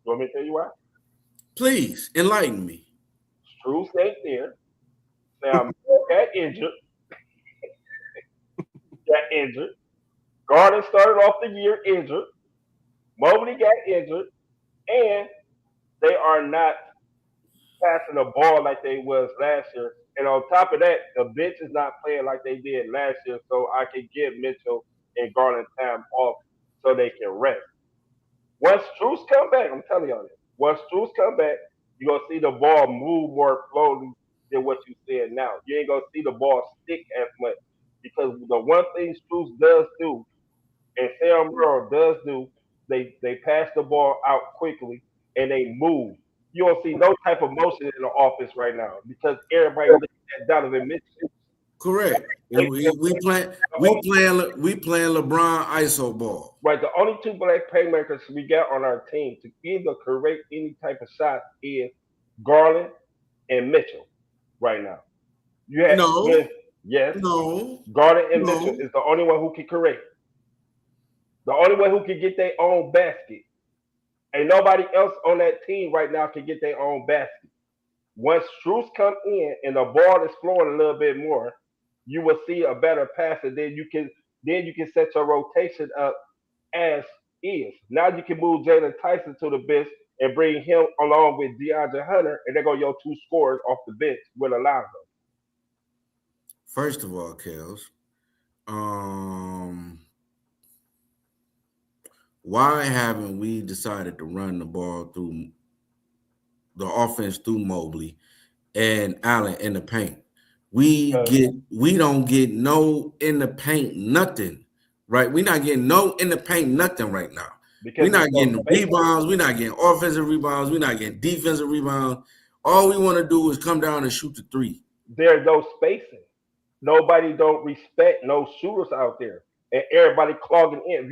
You want me to tell you why? Please enlighten me. Strus ain't there. Now got injured. Garden started off the year injured. Mobley got injured, and they are not passing the ball like they was last year. And on top of that, the bench is not playing like they did last year, so I can give Mitchell and Garland time off so they can rest. Once Strus come back, I'm telling y'all this. Once Strus come back, you're going to see the ball move more slowly than what you see now. You ain't going to see the ball stick as much because the one thing Strus does do and Sam Merrill does do, they pass the ball out quickly and they move. You don't see no type of motion in the office right now because everybody looking at Donovan Mitchell. Correct. And we playing LeBron ISO ball. Right. The only two black playmakers we got on our team to either create any type of shot is Garland and Mitchell right now. You have Garland and Mitchell is the only one who can create. The only one who can get their own basket. And nobody else on that team right now can get their own basket. Once Strus come in and the ball is flowing a little bit more, you will see a better pass, and then you can set your rotation up as is. Now you can move Jalen Tyson to the bench and bring him along with DeAndre Hunter, and there go your two scorers off the bench with Alonzo. First of all, Kels, why haven't we decided to run the ball through the offense through Mobley and Allen in the paint? We don't get no in the paint nothing, right? We're not getting no in the paint nothing right now. We're not getting rebounds. We're not getting offensive rebounds. We're not getting defensive rebounds. All we want to do is come down and shoot the three. There's no spacing. Nobody don't respect no shooters out there. and everybody clogging in. If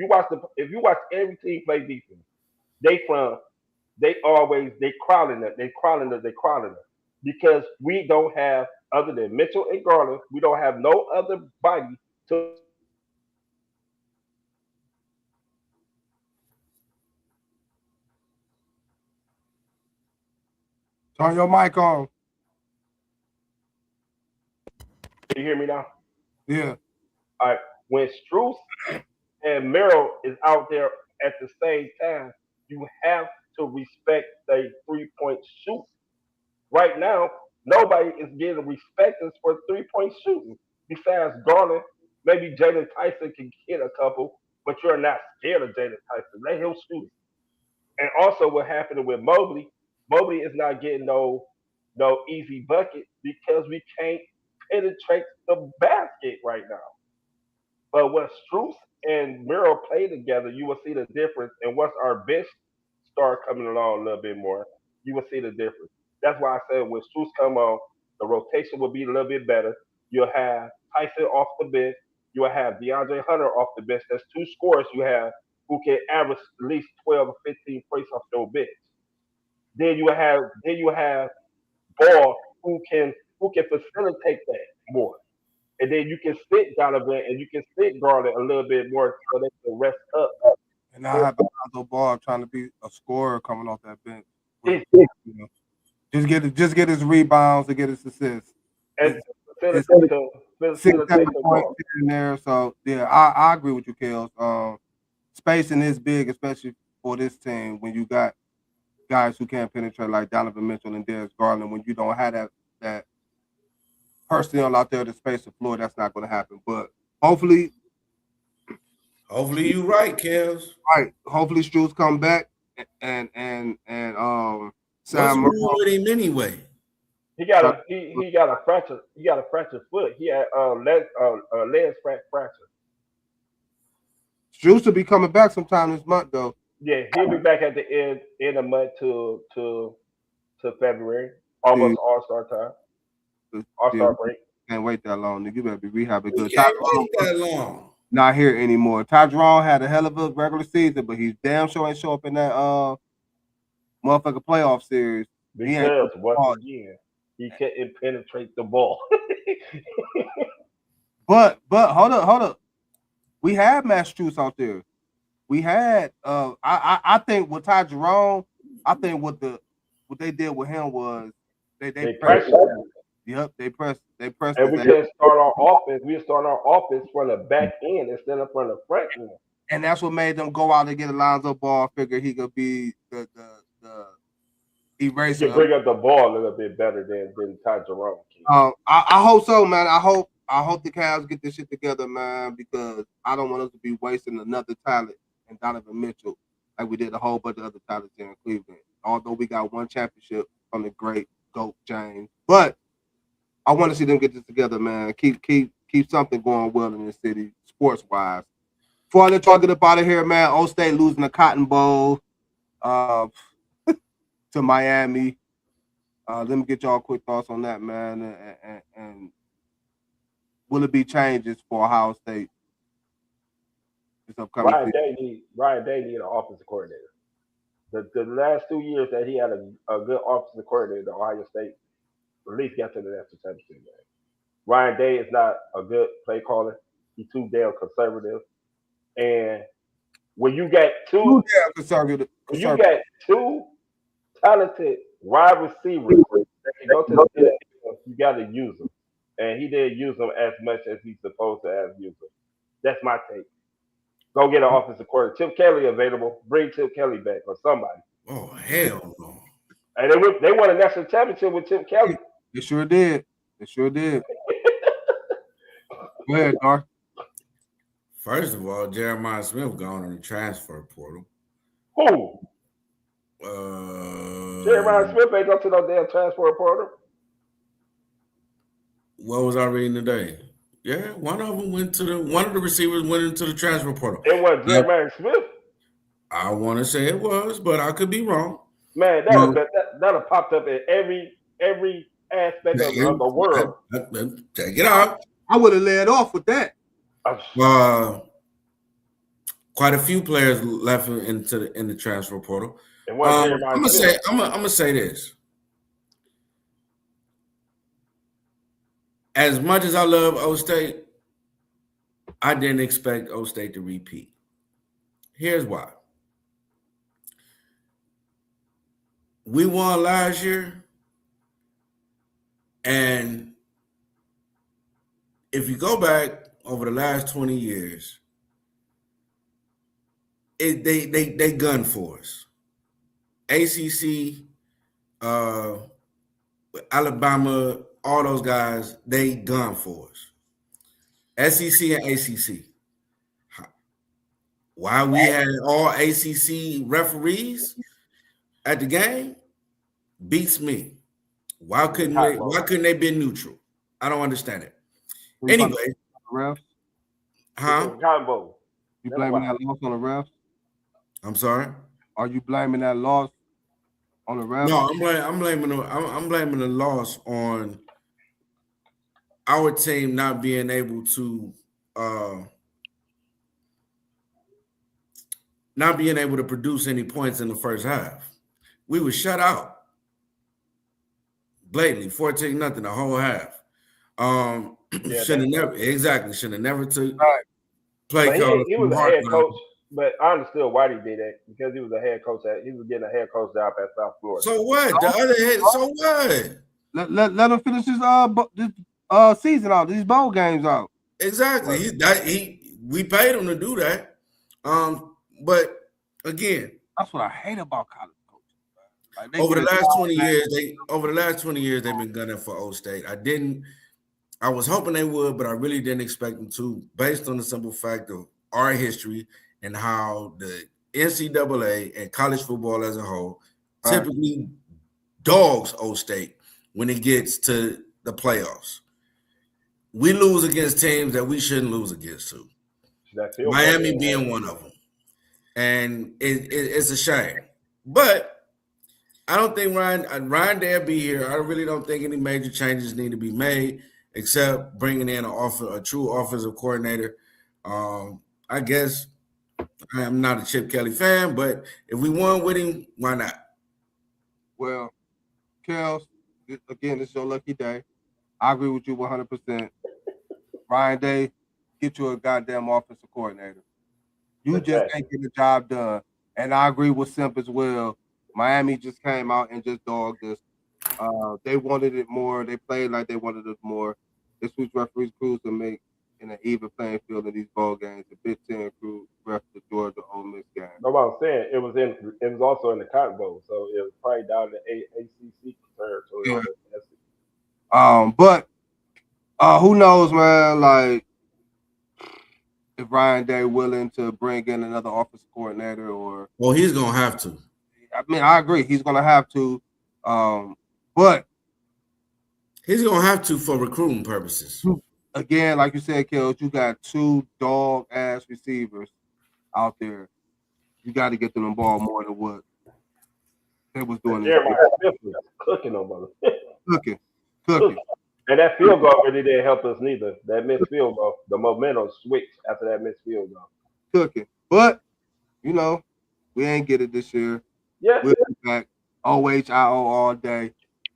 you watch every team play defense, they crawling it because we don't have other than Mitchell and Garland, we don't have no other body to. Turn your mic on. Can you hear me now? Yeah. All right. When Strus and Merrill is out there at the same time, you have to respect the 3-point shoot. Right now, nobody is getting respect for 3-point shooting. Besides Garland, maybe Jalen Tyson can hit a couple, but you're not scared of Jalen Tyson. Let him shoot it. And also, what happened with Mobley? Mobley is not getting no easy bucket because we can't penetrate the basket right now. But when Strus and Miro play together, you will see the difference. And once our bench start coming along a little bit more, you will see the difference. That's why I said when Strus come on, the rotation will be a little bit better. You'll have Tyson off the bench. You'll have DeAndre Hunter off the bench. That's two scorers you have who can average at least 12 or 15 points off your bench. Then you have Ball who can facilitate that more. And then you can sit Donovan and you can sit Garland a little bit more so they can rest up. And I have Alonzo Ball trying to be a scorer coming off that bench. Just get his rebounds and get his assists. And It's 6-7 points in there. So yeah, I agree with you, Kels. Spacing is big, especially for this team when you got guys who can't penetrate like Donovan Mitchell and Darius Garland. When you don't have that personnel out there to space the floor, that's not going to happen. But hopefully you're right, Kels. Right. Hopefully Strus come back and Sam what's wrong with him anyway? He got a fracture. He got a fractured foot. He had leg fracture. Strus will be coming back sometime this month though. Yeah, he'll be back at the end of month to February, almost All-Star time. All-Star break. Can't wait that long. Nigga, you better be rehabbing good. Can't wait that long. Not here anymore. Ty Jerome had a hell of a regular season, but he's damn sure ain't show up in that motherfucking playoff series. Because once again, he couldn't penetrate the ball. but hold up. We had Matt Strus out there. We had I think with Ty Jerome, I think what they did with him was they pressed him. Yep, they pressed. And we can start our offense. We start our offense from the back end instead of from the front end. And that's what made them go out and get Alonzo Ball. Figure he could be the eraser. He can bring up the ball a little bit better than Ty Jerome. I hope so, man. I hope the Cavs get this shit together, man, because I don't want us to be wasting another talent in Donovan Mitchell like we did a whole bunch of other talents here in Cleveland. Although we got one championship from the great GOAT James, but I want to see them get this together, man. Keep something going well in this city, sports wise. Before I let y'all get up out of here, man, Old State losing the Cotton Bowl to Miami. Let me get y'all quick thoughts on that, man. And will it be changes for Ohio State this upcoming season? Ryan Day need an offensive coordinator. The last 2 years that he had a good offensive coordinator, Ohio State at least got to the national championship game. Ryan Day is not a good play caller. He's too damn conservative. And when you got two talented wide receivers that can go to the NFL, you got to use them. And he didn't use them as much as he's supposed to have used them. That's my take. Go get an offensive coordinator. Chip Kelly available. Bring Chip Kelly back or somebody. Oh, hell no. And they won a national championship with Chip Kelly. They sure did. Go ahead, Gar. First of all, Jeremiah Smith gone on the transfer portal. Who? Jeremiah Smith ain't go to no damn transfer portal. What was I reading today? Yeah, one of the receivers went into the transfer portal. It was Jeremiah Smith. I want to say it was, but I could be wrong. Man, that'd have popped up in every aspect of the world. Check it out. I would have led off with that. quite a few players left in the transfer portal. And one Jeremiah Smith. I'm gonna say this. As much as I love O State, I didn't expect O State to repeat. Here's why. We won last year, and if you go back over the last 20 years, they gun for us. ACC, Alabama, all those guys, they gun for us. SEC and ACC. Why we had all ACC referees at the game beats me. Why couldn't they be neutral? I don't understand it. Anyway, refs? Huh? Combo. You blaming that loss on the refs? I'm sorry. Are you blaming that loss on the refs? No, I'm blaming the loss on our team not being able to produce any points in the first half. We were shut out. Blatantly, 14-0 the whole half. Should have never took play call. He was a head coach, but I understood why he did that because he was a head coach. He was getting a head coach job at South Florida. So what? The other head. So what? Let him finish this season out. These bowl games out. Exactly. We paid him to do that. But again, that's what I hate about college coaches. Like over the last 20 years, they've been gunning for O State. I was hoping they would, but I really didn't expect them to, based on the simple fact of our history and how the NCAA and college football as a whole typically dogs O State when it gets to the playoffs. We lose against teams that we shouldn't lose against too. Miami being one of them. And it's a shame. But I don't think Ryan Day be here. I really don't think any major changes need to be made except bringing in a true offensive coordinator. I guess I am not a Chip Kelly fan, but if we won with him, why not? Well, Kels, again, this is your lucky day. I agree with you 100%. Ryan Day, get you a goddamn offensive coordinator. You just can't get the job done. And I agree with Simp as well. Miami just came out and just dogged us. They wanted it more. They played like they wanted it more. This week's referees crews to make in an even playing field in these ball games. The Big Ten crew ref the Georgia Ole Miss game. No, what I'm saying, it was also in the Cotton Bowl, so it was probably down to ACC territory. Yeah. But who knows, man? Like, if Ryan Day willing to bring in another offensive coordinator, or he's gonna have to. I mean, I agree, he's gonna have to. But he's gonna have to for recruiting purposes. Again, like you said, Kels, you got two dog ass receivers out there. You got to get them the ball more than what they was doing. Jeremiah Smith was cooking on brother. Cooking. And that field goal really didn't help us neither. That missed field goal, the momentum switched after that missed field goal. Cooking. But, we ain't get it this year. Yeah. We'll be back. OHIO all day.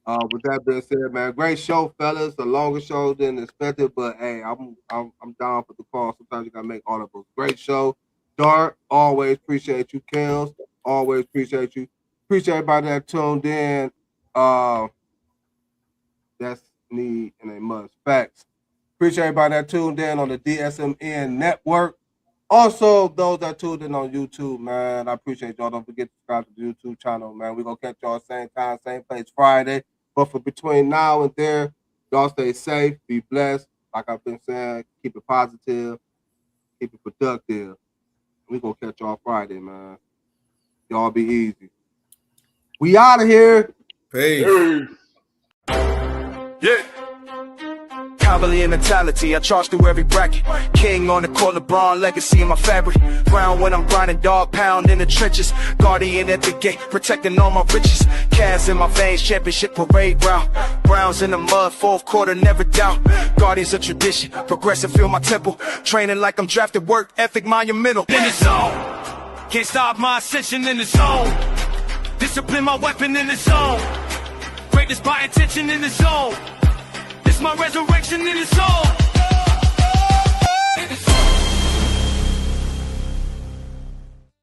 With that being said, man, great show, fellas. A longer show than expected, but hey, I'm down for the call. Sometimes you gotta make audibles. Great show. Dart, always appreciate you. Kels, always appreciate you. Appreciate everybody that tuned in. That's need and a must. Facts. Appreciate everybody that tuned in on the DSMN network. Also, those that tuned in on YouTube, man, I appreciate y'all. Don't forget to subscribe to the YouTube channel, man. We're going to catch y'all same time, same place Friday. But for between now and there, y'all stay safe, be blessed. Like I've been saying, keep it positive, keep it productive. We're going to catch y'all Friday, man. Y'all be easy. We out of here. Peace. Yeah. Cavalier mentality, I charge through every bracket. King on the court, LeBron legacy in my fabric. Ground when I'm grinding, dog pound in the trenches. Guardian at the gate, protecting all my riches. Cavs in my veins, championship parade route. Browns in the mud, fourth quarter, never doubt. Guardians of tradition, progressive, feel my temple. Training like I'm drafted, work ethic monumental. In the zone, can't stop my ascension in the zone. Discipline my weapon in the zone. Greatness by intention in the zone. It's my resurrection in the zone.